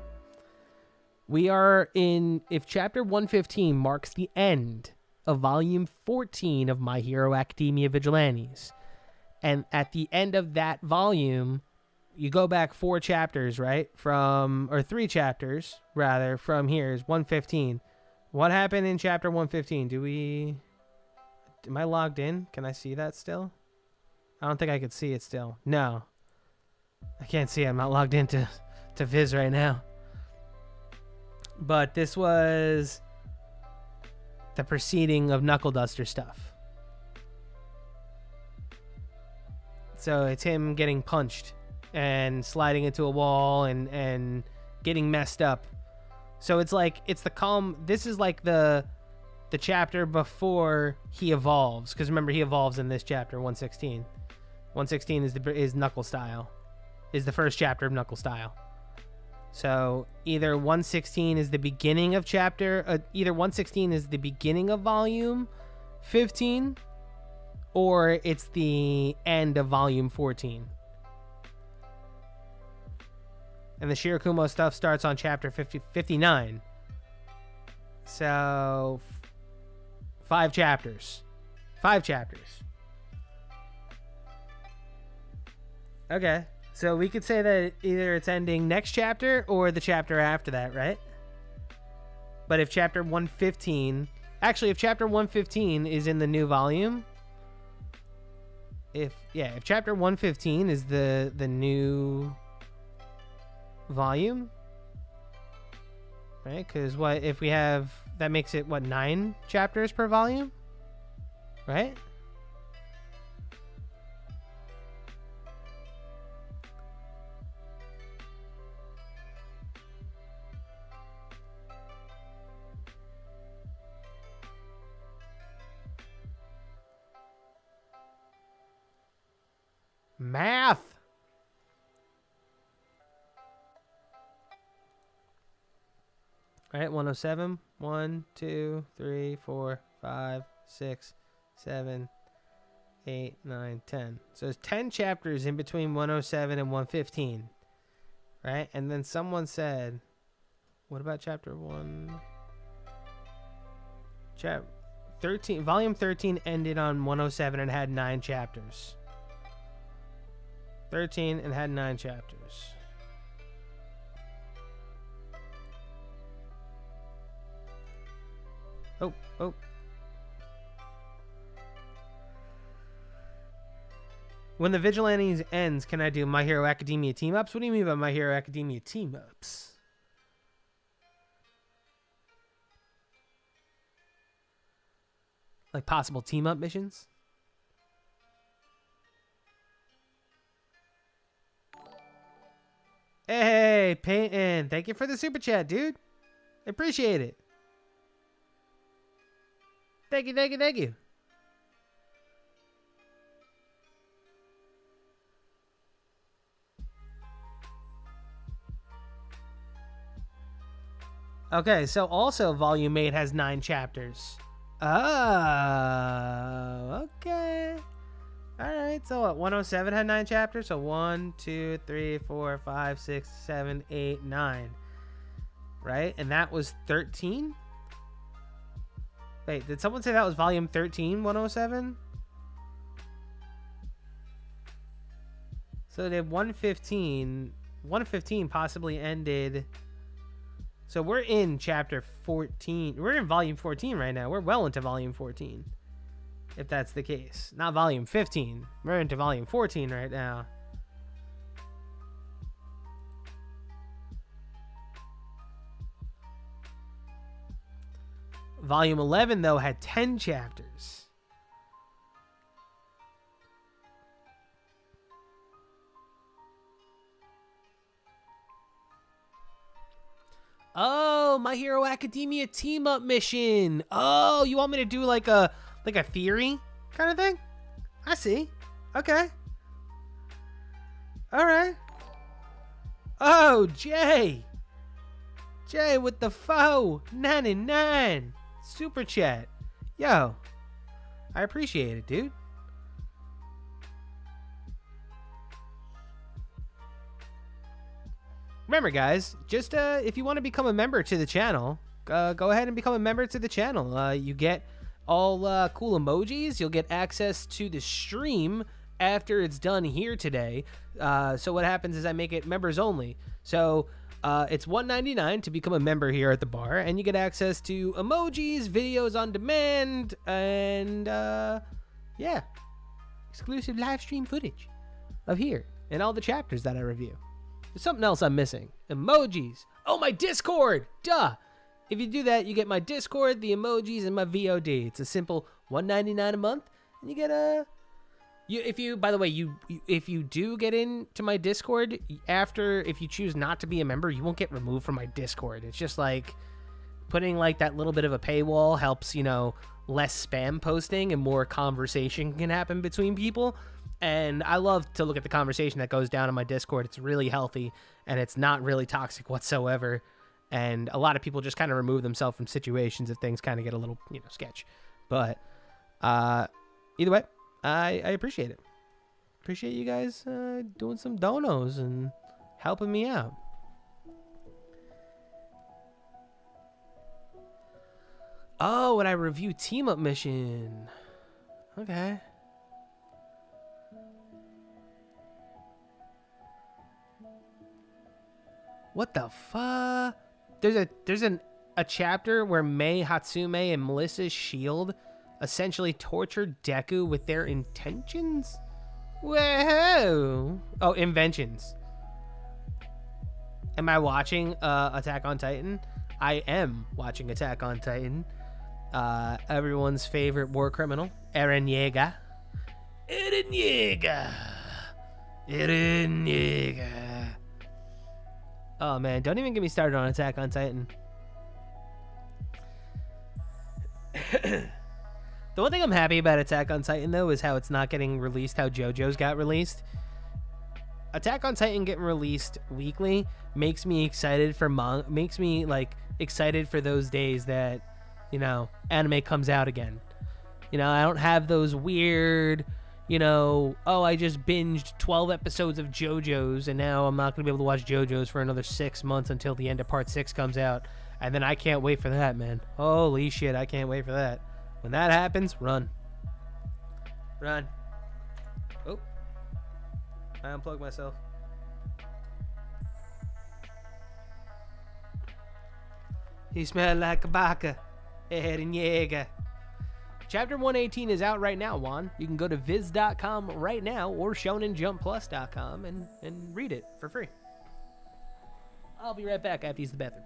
We are in, if chapter 115 marks the end of volume 14 of My Hero Academia Vigilantes, and at the end of that volume, you go back 4 chapters, right? Or 3 chapters, rather, from here is 115. What happened in chapter 115? Am I logged in? Can I see that still? I don't think I could see it still. No. I can't see it. I'm not logged into Viz right now. But this was the proceeding of Knuckle Duster stuff. So it's him getting punched and sliding into a wall and getting messed up. So it's like, it's the calm. This is like the chapter before he evolves, because remember, he evolves in this chapter 116. 116 is Knuckle Style, is the first chapter of Knuckle Style. So either 116 is the beginning of either 116 is the beginning of volume 15, or it's the end of volume 14. And the Shirakumo stuff starts on chapter 59. So 5 chapters. 5 chapters. Okay. So we could say that either it's ending next chapter or the chapter after that, right? But if chapter 115... Actually, if chapter 115 is in the new volume... If chapter 115 is the new volume... Right? Because what if we have... That makes it, what, 9 chapters per volume? Right? Math! All right, 107. 1, 2, 3, 4, 5, 6, 7, 8, 9, 10. So there's 10 chapters in between 107 and 115. Right? And then someone said, what about chapter 1? 13. Volume 13 ended on 107 and had 9 chapters. 13 and had 9 chapters. Oh. When the Vigilantes ends, can I do My Hero Academia team-ups? What do you mean by My Hero Academia team-ups? Like possible team-up missions? Hey, Peyton. Thank you for the super chat, dude. I appreciate it. Thank you. Okay, so also Volume 8 has 9 chapters. Oh, okay. Alright, so what? 107 had 9 chapters? So 1, 2, 3, 4, 5, 6, 7, 8, 9. Right? And that was 13? Wait, did someone say that was volume 13, 107? So they had 115. 115 possibly ended. So we're in chapter 14. We're in volume 14 right now. We're well into volume 14. If that's the case. Not volume 15. We're into volume 14 right now. Volume 11, though, had 10 chapters. Oh, My Hero Academia team-up mission. Oh, you want me to do like a theory kind of thing? I see. Okay. All right. Oh, Jay with the foe 99 super chat. Yo, I appreciate it, dude. Remember, guys, just if you want to become a member to the channel, go ahead and become a member to the channel. You get all cool emojis. You'll get access to the stream after it's done here today. So what happens is I make it members only. So it's $1.99 to become a member here at the bar, and you get access to emojis, videos on demand, and yeah, exclusive live stream footage of here and all the chapters that I review. There's something else I'm missing. Emojis. Oh, my Discord. Duh. If you do that, you get my Discord, the emojis, and my VOD. It's a simple $1.99 a month, and you get a. By the way, if you do get into my Discord if you choose not to be a member, you won't get removed from my Discord. It's just like putting like that little bit of a paywall helps, less spam posting and more conversation can happen between people. And I love to look at the conversation that goes down on my Discord. It's really healthy, and it's not really toxic whatsoever. And a lot of people just kind of remove themselves from situations if things kind of get a little, sketch. But either way, I appreciate it. Appreciate you guys doing some donos and helping me out. Oh, and I review team up mission. Okay. What the fuck? There's a chapter where Mei, Hatsume, and Melissa's shield essentially tortured Deku with their intentions? Whoa! Oh, inventions. Am I watching Attack on Titan? I am watching Attack on Titan. Everyone's favorite war criminal, Eren Yeager. Eren Yeager. Eren Yeager. Oh man, don't even get me started on Attack on Titan. The one thing I'm happy about Attack on Titan though is how it's not getting released how JoJo's got released. Attack on Titan getting released weekly makes me excited for excited for those days that, you know, anime comes out again. You know, I don't have those weird, you know, oh, I just binged 12 episodes of JoJo's and now I'm not going to be able to watch JoJo's for another 6 months until the end of part 6 comes out. And then I can't wait for that, man. Holy shit, I can't wait for that. When that happens, run. Run. Oh. I unplugged myself. He smelled like a baka. Eren Yeager. Chapter 118 is out right now, Juan. You can go to viz.com right now or shonenjumpplus.com and read it for free. I'll be right back. I have to use the bathroom.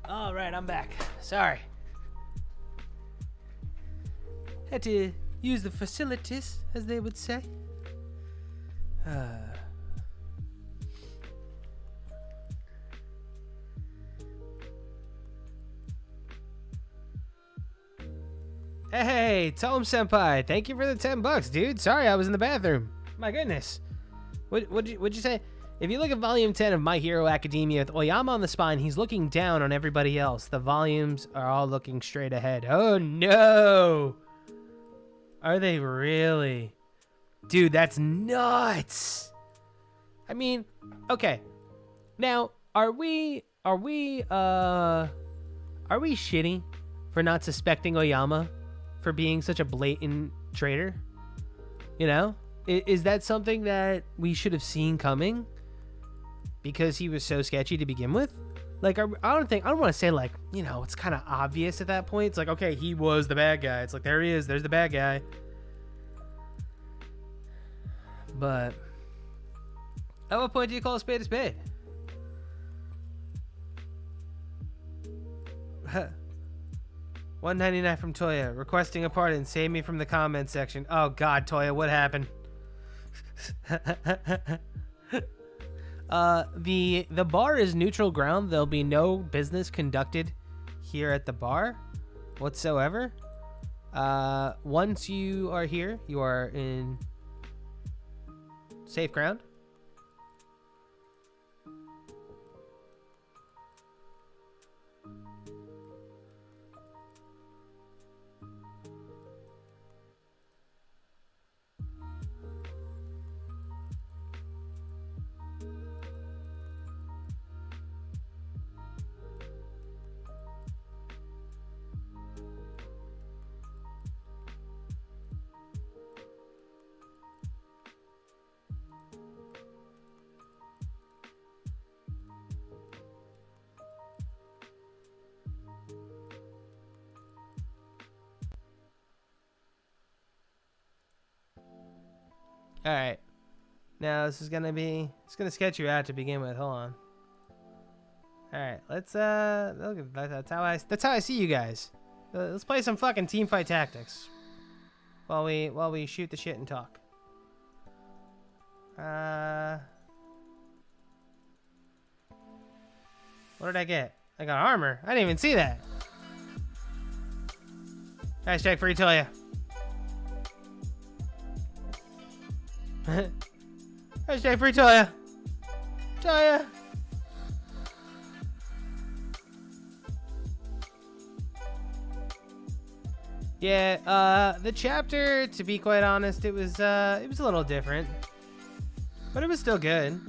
All right, I'm back. Sorry. Had to use the facilities, as they would say. Hey, Tom Senpai, thank you for the $10, dude. Sorry, I was in the bathroom. My goodness. What'd you say? If you look at volume 10 of My Hero Academia with Oyama on the spine, he's looking down on everybody else. The volumes are all looking straight ahead. Oh no! Are they really? Dude, that's nuts! I mean, okay. Now, are we shitty for not suspecting Oyama for being such a blatant traitor? You know? Is that something that we should have seen coming? Because he was so sketchy to begin with? Like, I don't want to say, like, you know, it's kind of obvious at that point. It's like, okay, he was the bad guy. It's like, there he is. There's the bad guy. But at what point do you call a spade a spade? $1.99 from Toya. Requesting a pardon. Save me from the comment section. Oh God, Toya, what happened? The bar is neutral ground. There'll be no business conducted here at the bar whatsoever. Once you are here, you are in safe ground. All right. Now this is gonna be. It's gonna sketch you out to begin with. Hold on. All right. Let's look at that's how I see you guys. Let's play some fucking team fight tactics. While we shoot the shit and talk. What did I get? I got armor. I didn't even see that. Hashtag free Toya. Hashtag free Toya. Toya. Yeah, the chapter, to be quite honest, it was a little different. But it was still good.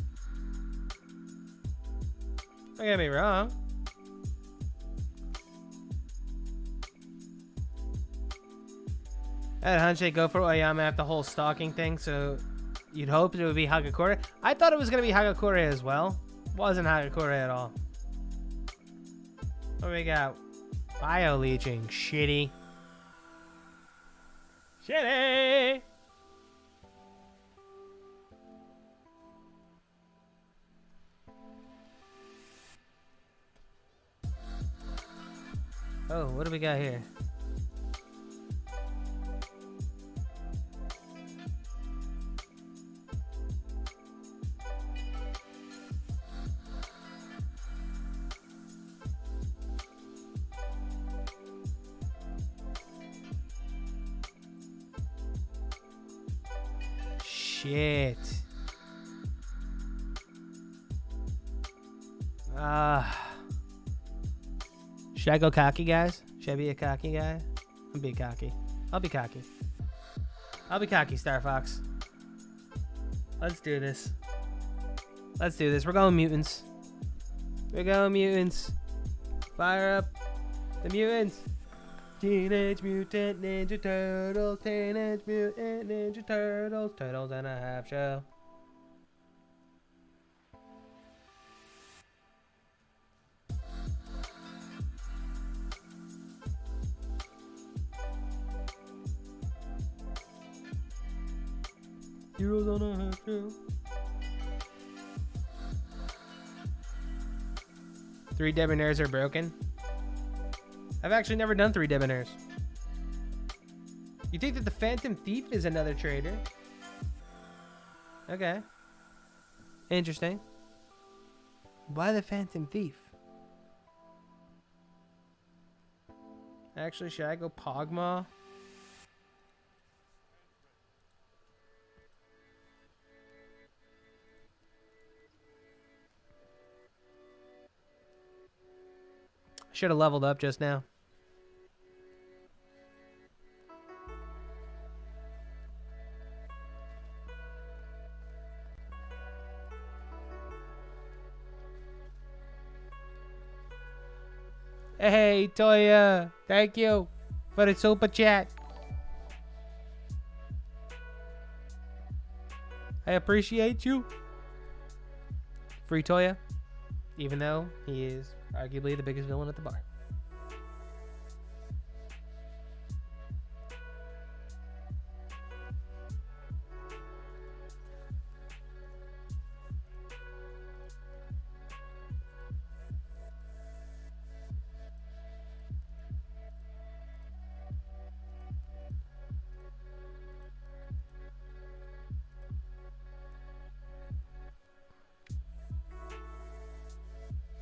Don't get me wrong. I had Hanshake go for Oyama after the whole stalking thing, so you'd hope it would be Hagakure. I thought it was going to be Hagakure as well. Wasn't Hagakure at all. What do we got? Bio leeching. Shitty. Shitty! Oh, what do we got here? Shit. Should I go cocky, guys? Should I be a cocky guy? I'm being cocky. I'll be cocky. I'll be cocky, Star Fox. Let's do this. Let's do this. We're going mutants. We're going mutants. Fire up the mutants. Teenage Mutant Ninja Turtles. Teenage Mutant Ninja Turtles. Turtles and a half shell. Heroes on a half shell. 3 debonaires are broken. I've actually never done 3 debonaires. You think that the Phantom Thief is another trader? Okay. Interesting. Why the Phantom Thief? Actually, should I go Pogma? Should have leveled up just now. Hey, Toya, thank you for the super chat. I appreciate you. Free Toya, even though he is arguably the biggest villain at the bar.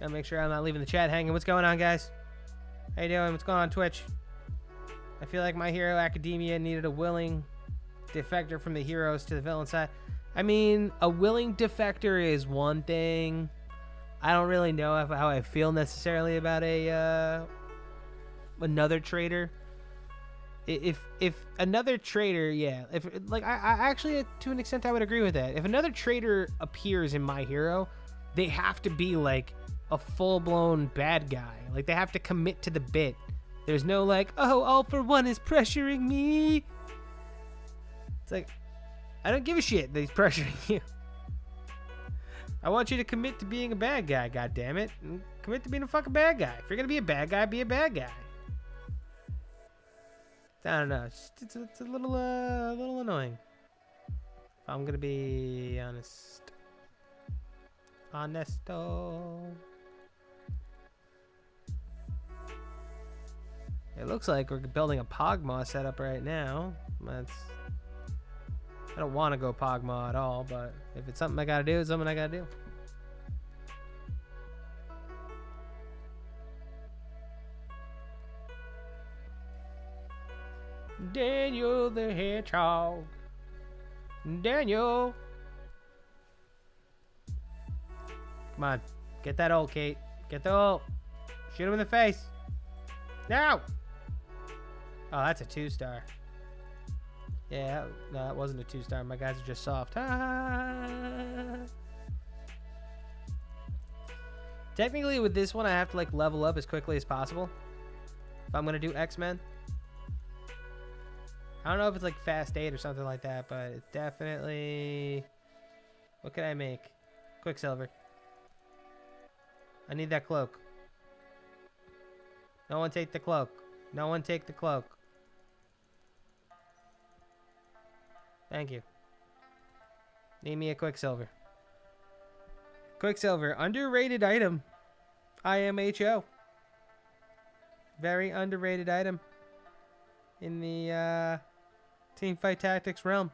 Gotta make sure I'm not leaving the chat hanging. What's going on, guys? How you doing? What's going on Twitch? I feel like My Hero Academia needed a willing defector from the heroes to the villain side. I mean, a willing defector is one thing. I don't really know how I feel necessarily about another traitor. If another traitor, yeah, if like I actually to an extent I would agree with that. If another traitor appears in My Hero, they have to be like a full-blown bad guy. Like they have to commit to the bit. There's no like, oh, All for One is pressuring me. It's like, I don't give a shit that he's pressuring you. I want you to commit to being a bad guy, goddammit. And commit to being a fucking bad guy. If you're gonna be a bad guy, be a bad guy. I don't know. It's a little annoying. If I'm gonna be honest. Honesto. It looks like we're building a Pogmaw setup right now. I don't want to go Pogmaw at all, but if it's something I gotta do, it's something I gotta do. Daniel the Hedgehog. Daniel. Come on. Get that ult, Kate. Get the ult. Shoot him in the face. Now. Oh, that's a 2-star. Yeah, no, that wasn't a 2-star. My guys are just soft. Technically, with this one, I have to like level up as quickly as possible. If I'm gonna do X-Men. I don't know if it's like Fast 8 or something like that, but it's definitely... What can I make? Quicksilver. I need that cloak. No one take the cloak. No one take the cloak. Thank you. Need me a Quicksilver. Quicksilver, underrated item. IMHO. Very underrated item in the teamfight tactics realm.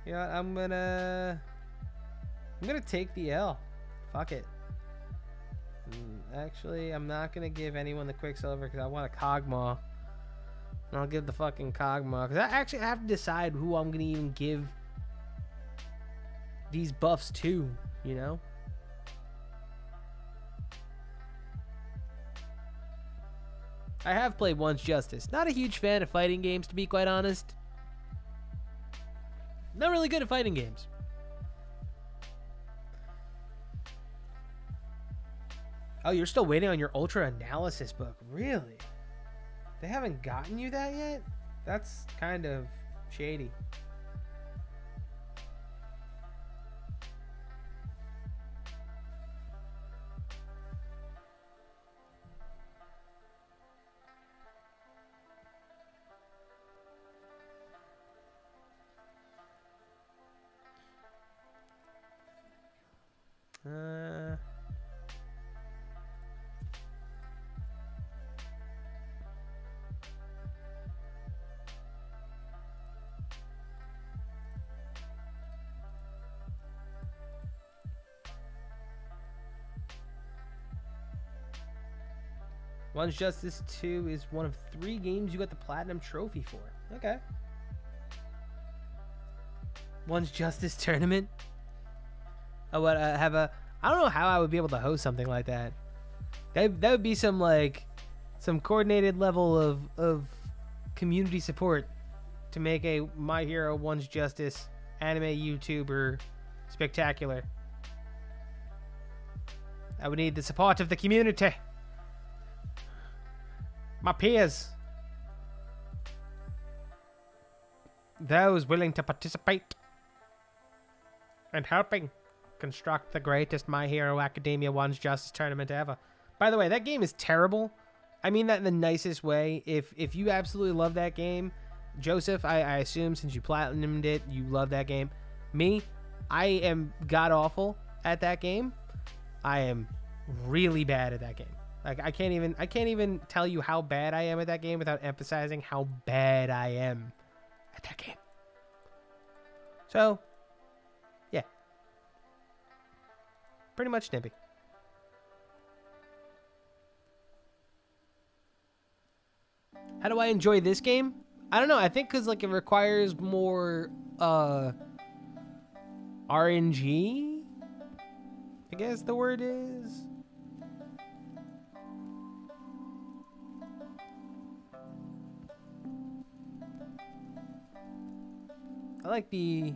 You know what, I'm gonna take the L. Fuck it. Actually, I'm not gonna give anyone the Quicksilver because I want a Cogmaw. And I'll give the fucking Cogmaw because I actually have to decide who I'm gonna even give these buffs to, you know? I have played Once Justice. Not a huge fan of fighting games, to be quite honest. Not really good at fighting games. Oh, you're still waiting on your Ultra Analysis book. Really? They haven't gotten you that yet? That's kind of shady. Once Justice 2 is one of 3 games you got the Platinum Trophy for. Okay. Once Justice Tournament. Oh, what? I don't know how I would be able to host something like that. That would be some like some coordinated level of community support to make a My Hero Once Justice anime YouTuber spectacular. I would need the support of the community. My peers. Those willing to participate and helping construct the greatest My Hero Academia Once Justice tournament ever. By the way, that game is terrible. I mean that in the nicest way. If you absolutely love that game, Joseph, I assume since you platinumed it, you love that game. Me, I am god awful at that game. I am really bad at that game. Like I can't even tell you how bad I am at that game without emphasizing how bad I am at that game. So, yeah. Pretty much snippy. How do I enjoy this game? I don't know. I think because like it requires more RNG, I guess the word is. I like the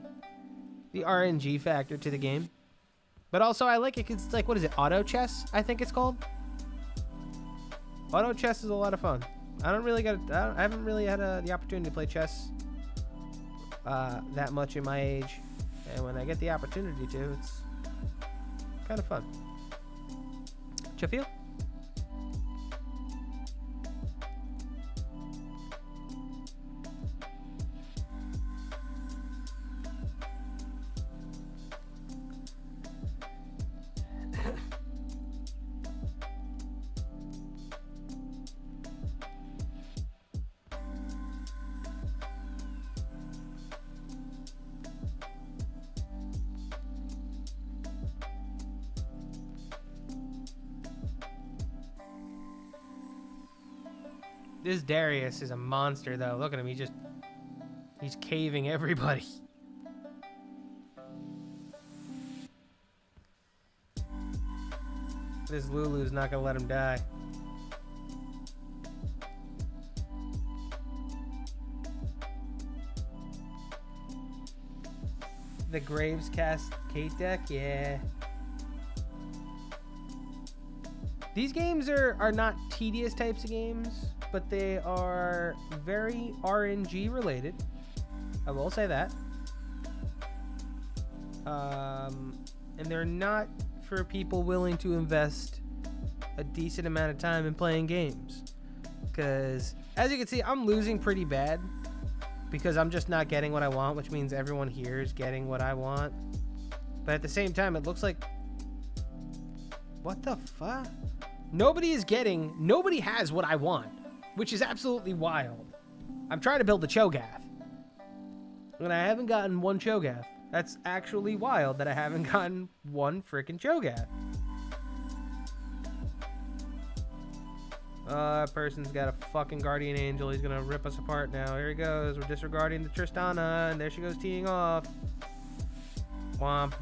RNG factor to the game. But also I like it because it's like, what is it? Auto chess, I think it's called. Auto chess is a lot of fun. I haven't really had the opportunity to play chess that much in my age. And when I get the opportunity to, it's kind of fun. What you feel? This Darius is a monster, though. Look at him. He's caving everybody. This Lulu's not gonna let him die. The Graves cast Kate deck, yeah. These games are not tedious types of games, but they are very RNG related. I will say that. And they're not for people willing to invest a decent amount of time in playing games. Because, as you can see, I'm losing pretty bad because I'm just not getting what I want, which means everyone here is getting what I want. But at the same time, it looks like... What the fuck? Nobody has what I want, which is absolutely wild. I'm trying to build a Cho'Gath, and I haven't gotten one Cho'Gath. That's actually wild that I haven't gotten one freaking Cho'Gath. That person's got a fucking Guardian Angel. He's gonna rip us apart now. Here he goes. We're disregarding the Tristana, and there she goes teeing off. Womp.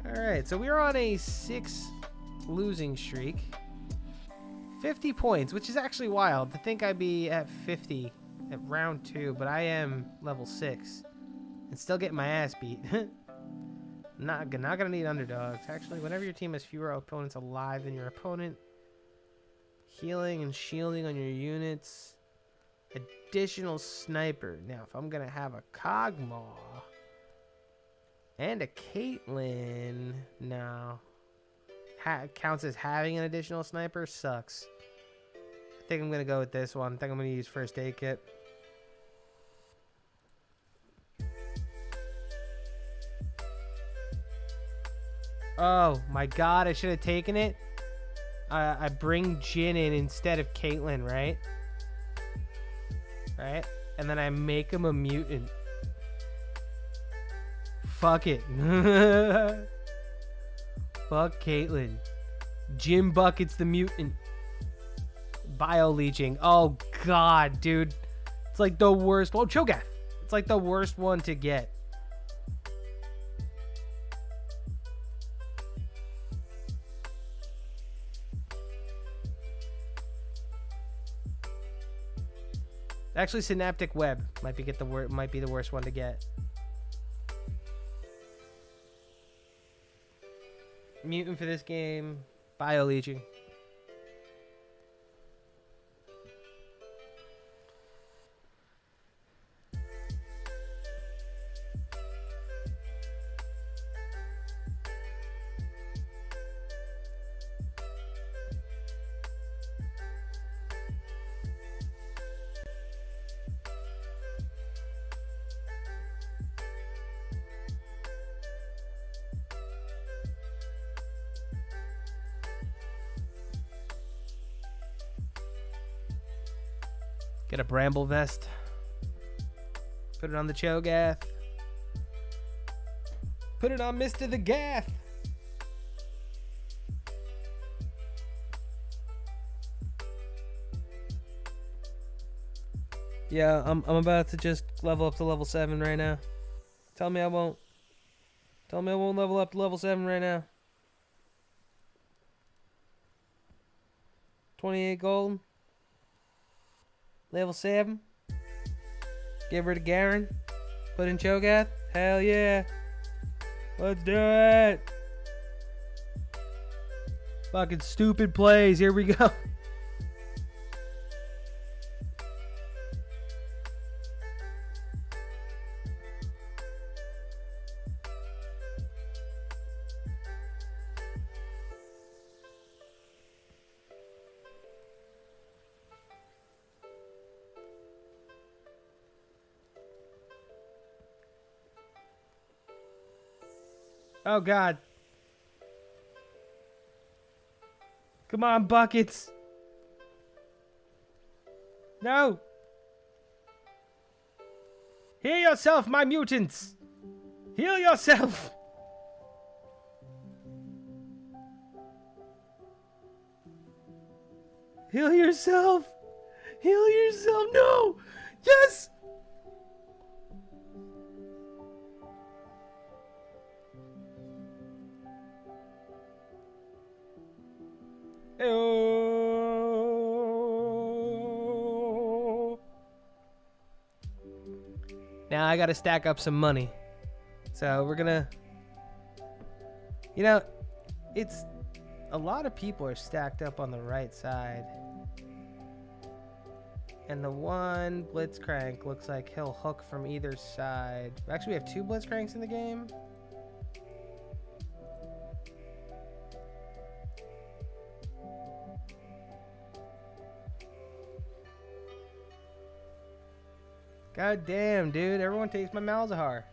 Alright, so we're on a 6 losing streak. 50 points, which is actually wild. To think I'd be at 50 at round 2, but I am level 6. And still getting my ass beat. Not gonna need underdogs. Actually, whenever your team has fewer opponents alive than your opponent, healing and shielding on your units. Additional sniper. Now, if I'm gonna have a Kog'Maw and a Caitlyn, no. Counts as having an additional sniper? Sucks. I think I'm going to go with this one. I think I'm going to use first aid kit. Oh my god, I should have taken it. I bring Jhin in instead of Caitlyn, right? Right? And then I make him a mutant. Fuck it. Fuck Caitlyn. Jim Bucket's the mutant. Bio-leeching. Oh, God, dude. It's like the worst. Oh, Cho'Gath. It's like the worst one to get. Actually, Synaptic Web might be the worst one to get. Mutant for this game. Bio-leeching. Get a bramble vest. Put it on the Cho'Gath. Put it on Mr. the Gath. Yeah, I'm about to just level up to level 7 right now. Tell me I won't. Tell me I won't level up to level 7 right now. 28 gold. Level 7. Give her to Garen. Put in Cho'Gath. Hell yeah. Let's do it. Fucking stupid plays. Here we go. Oh, God. Come on, buckets. No. Heal yourself, my mutants. Heal yourself. Heal yourself. Heal yourself. No. Yes. Now I gotta stack up some money. So we're gonna... You know, it's... A lot of people are stacked up on the right side. And the one Blitzcrank looks like he'll hook from either side. Actually, we have 2 Blitzcranks in the game. God damn, dude. Everyone takes my Malzahar.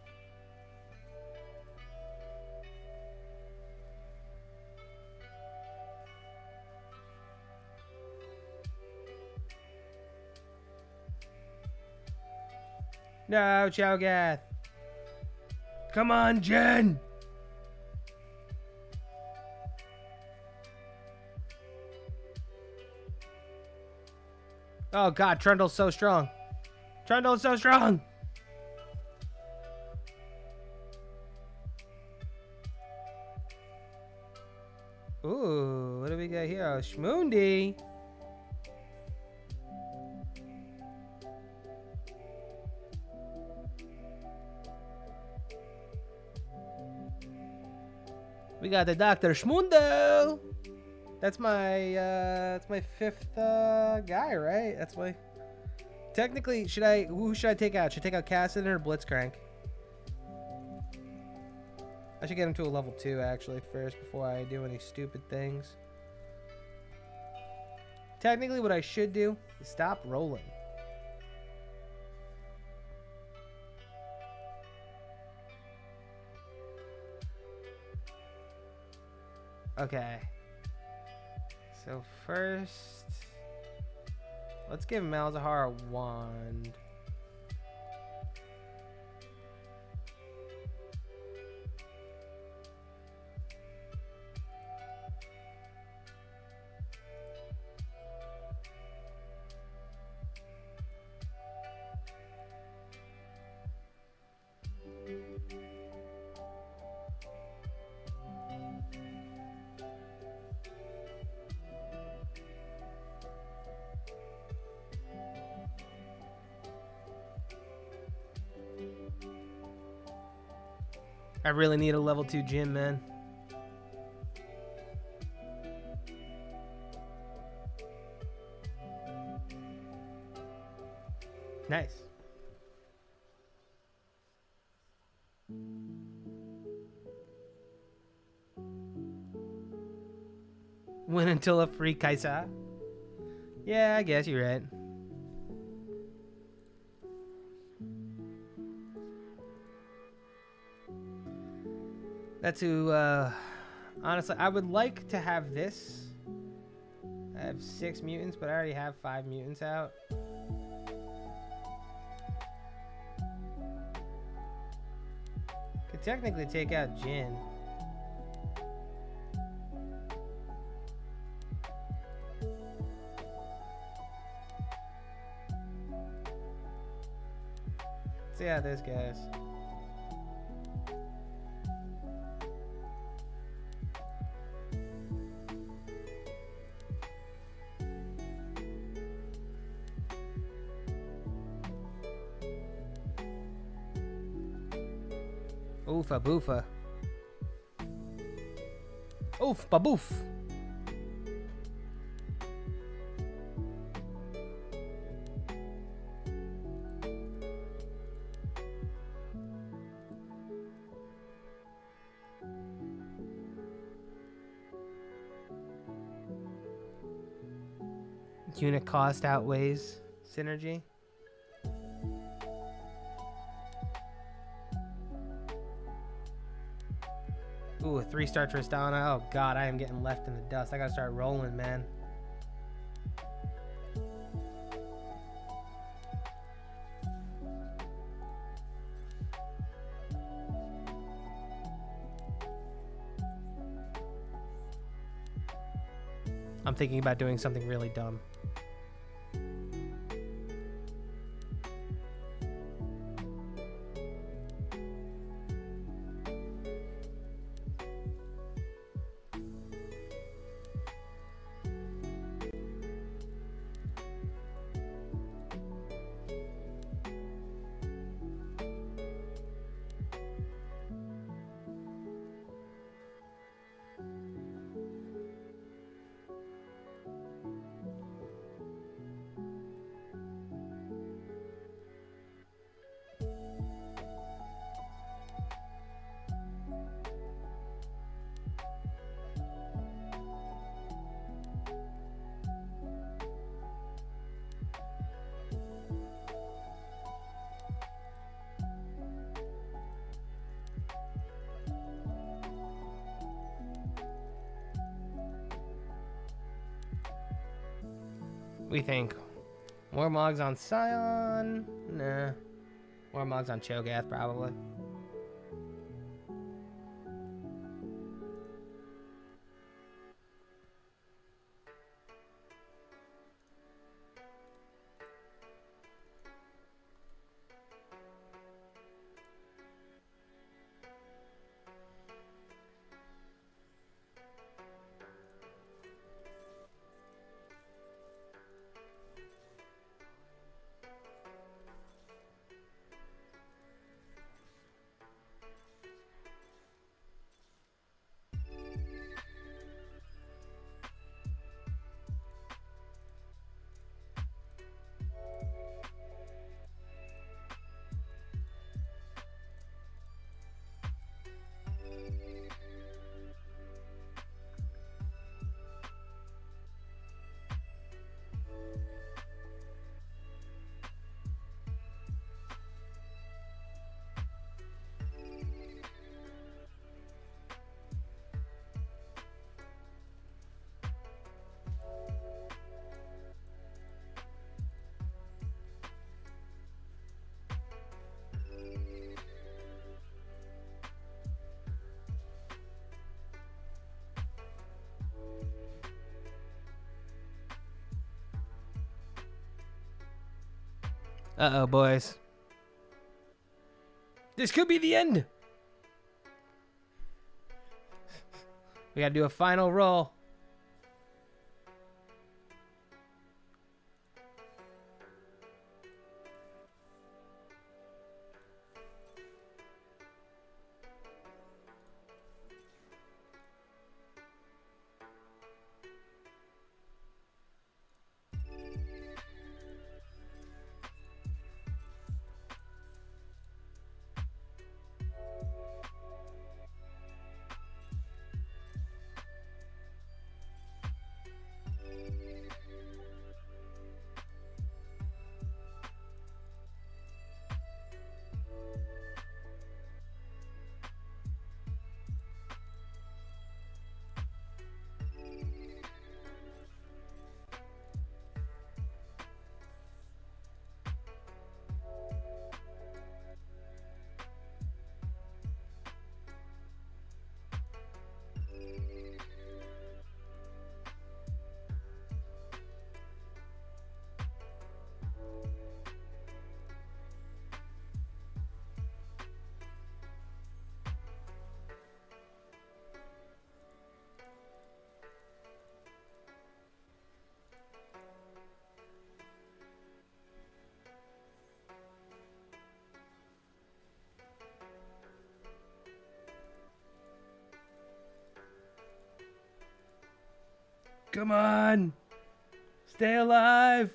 No, Cho'Gath. Come on, Jen. Oh, God. Trundle's so strong. Trundle's so strong. Ooh, what do we got here? Oh, Schmoondy. We got the Dr. Schmundo. That's my 5th guy, right? That's my... Technically, who should I take out? Should I take out Cassidy or Blitzcrank? I should get him to a level 2 actually first before I do any stupid things. Technically, what I should do is stop rolling. Okay. So first... Let's give Malzahar a wand. I really need a level 2 gym, man. Nice. Win until a free Kaisa. Yeah, I guess you're right. That's who, honestly, I would like to have this. I have 6 mutants, but I already have 5 mutants out. could technically take out Jin. See how this goes. Oofa boofa. Oof baboof. Unit cost outweighs synergy. Ooh, a 3-star Tristana. Oh god, I am getting left in the dust. I gotta start rolling, man. I'm thinking about doing something really dumb. We think more Mogs on Scion? Nah. More Mogs on Cho'Gath, probably. Uh-oh, boys. This could be the end. We gotta do a final roll. Come on. Stay alive.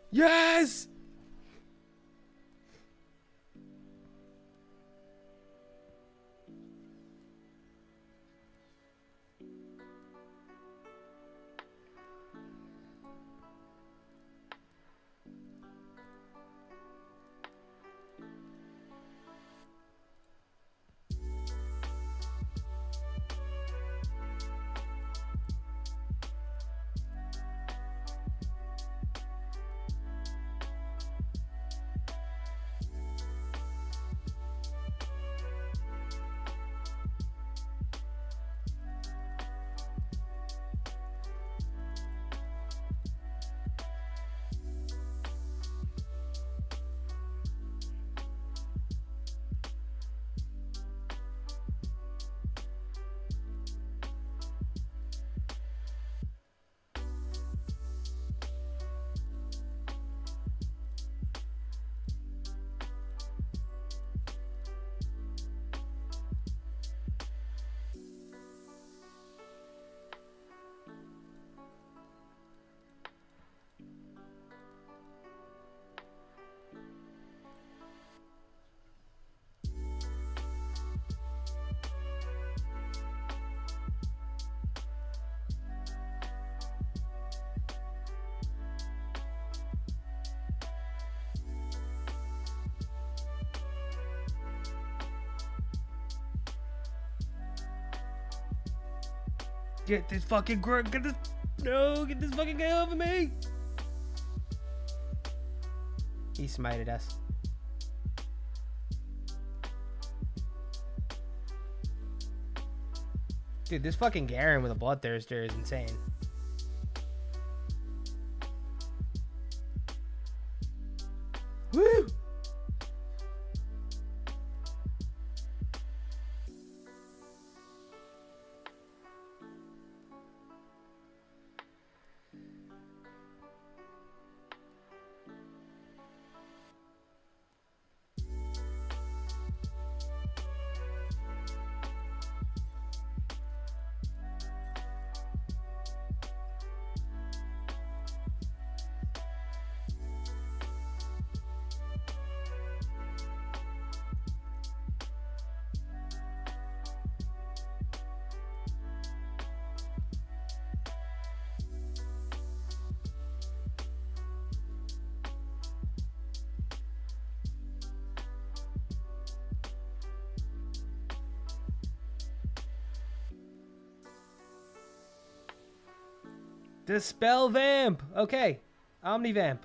Yes! Get this fucking get this fucking guy off of me. He smited us. Dude, this fucking Garen with a bloodthirster is insane. Woo! Dispel Vamp. Okay. Omnivamp.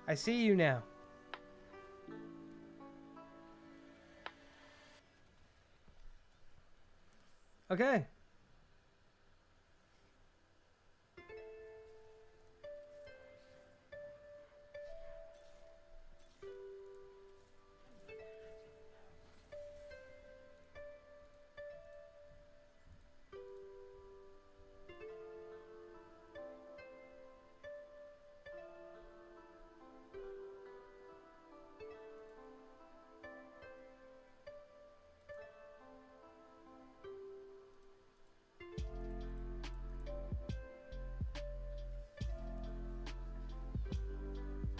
I see you now. Okay.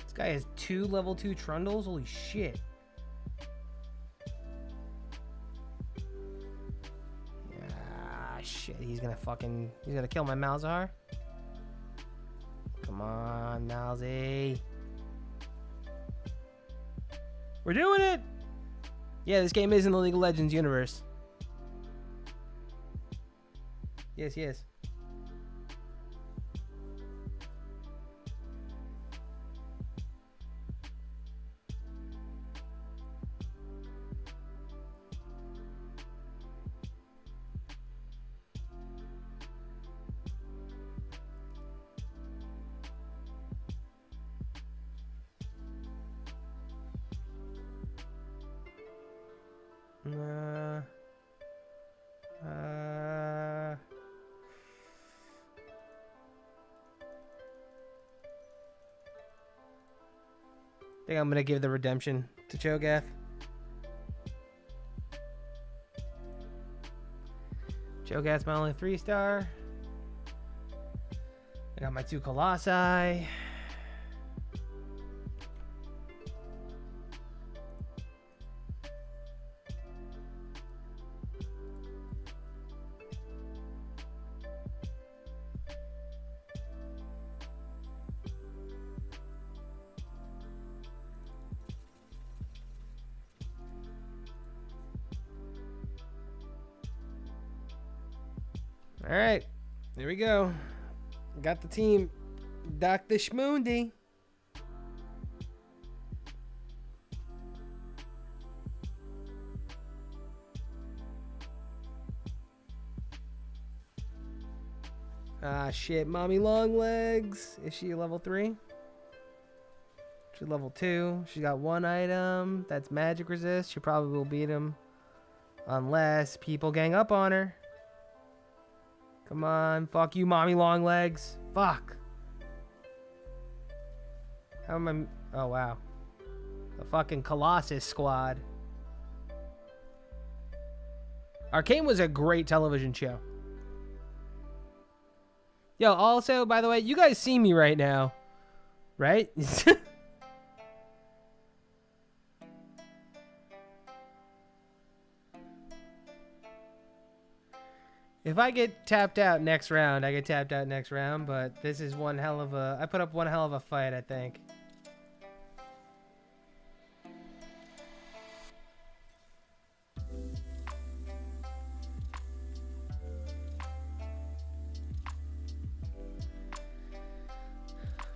This guy has 2 level 2 Trundles? Holy shit. Ah, shit. He's gonna kill my Malzahar. Come on, Malzy. We're doing it! Yeah, this game is in the League of Legends universe. Yes, yes. I think I'm gonna give the redemption to Cho'Gath. Cho'Gath's my only 3-star. I got my 2 Colossi. All right, there we go. Got the team. Dr. Schmoondy. Ah, shit. Mommy Longlegs. Is she level 3? She's level 2. She got 1 item. That's magic resist. She probably will beat him. Unless people gang up on her. Come on. Fuck you, Mommy Longlegs. Fuck. How am I... Oh, wow. The fucking Colossus squad. Arcane was a great television show. Yo, also, by the way, you guys see me right now, right? If I get tapped out next round, I get tapped out next round, but this is one hell of a... I put up one hell of a fight, I think.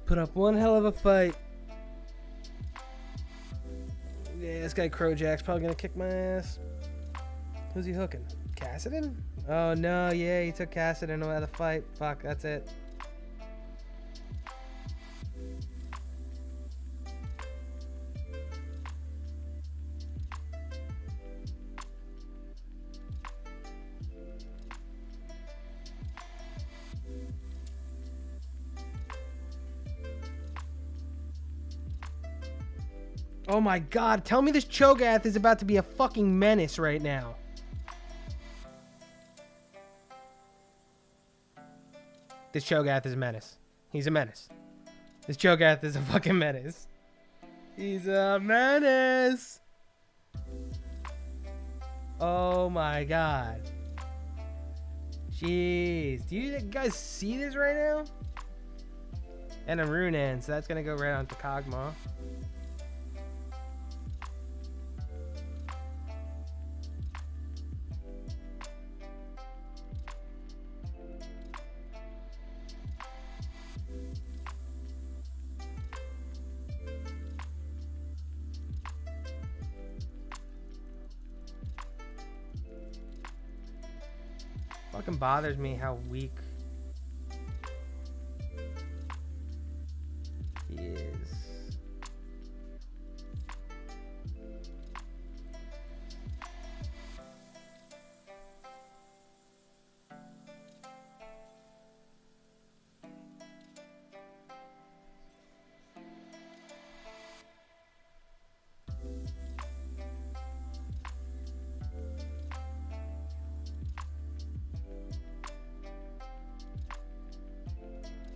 Put up one hell of a fight. Yeah, this guy Crojack's probably gonna kick my ass. Who's he hooking? Cassidon? Oh no, yeah, he took Cassidon out of the fight. Fuck, that's it. Oh my god, tell me this Cho'Gath is about to be a fucking menace right now. This Cho'Gath is a menace. He's a menace. This Cho'Gath is a fucking menace. He's a menace. Oh my god. Jeez. Do you guys see this right now? And a Runan, so that's gonna go right on to Kog'Maw. Fucking bothers me how weak he is.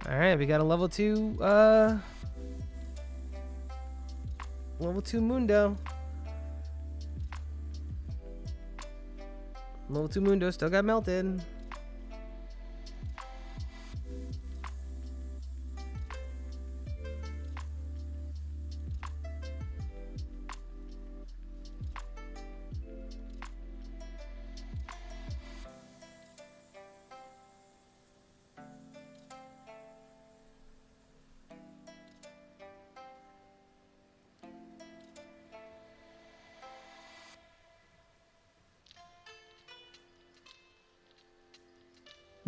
Alright, we got a level 2 Mundo. Level 2 Mundo still got melted.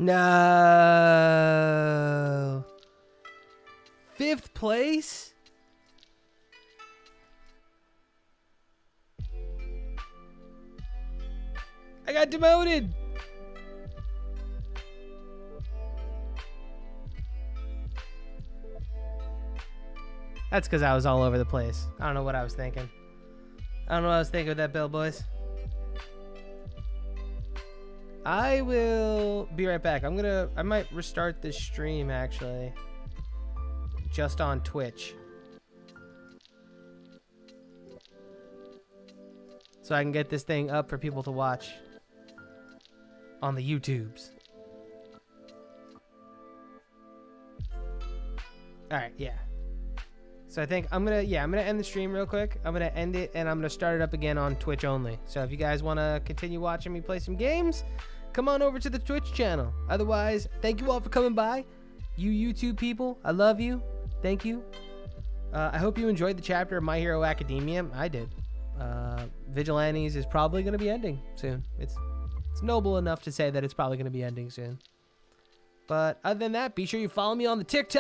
No. 5th place? I got demoted. That's because I was all over the place. I don't know what I was thinking. I don't know what I was thinking with that bill, boys. I will be right back. I might restart this stream actually. Just on Twitch. So I can get this thing up for people to watch on the YouTubes. Alright, yeah. So I think I'm gonna end the stream real quick. I'm gonna end it and I'm gonna start it up again on Twitch only. So if you guys wanna continue watching me play some games, come on over to the Twitch channel. Otherwise, thank you all for coming by. You YouTube people, I love you. Thank you. I hope you enjoyed the chapter of My Hero Academia. I did. Vigilantes is probably gonna be ending soon. It's noble enough to say that it's probably gonna be ending soon. But other than that, be sure you follow me on the TikTok.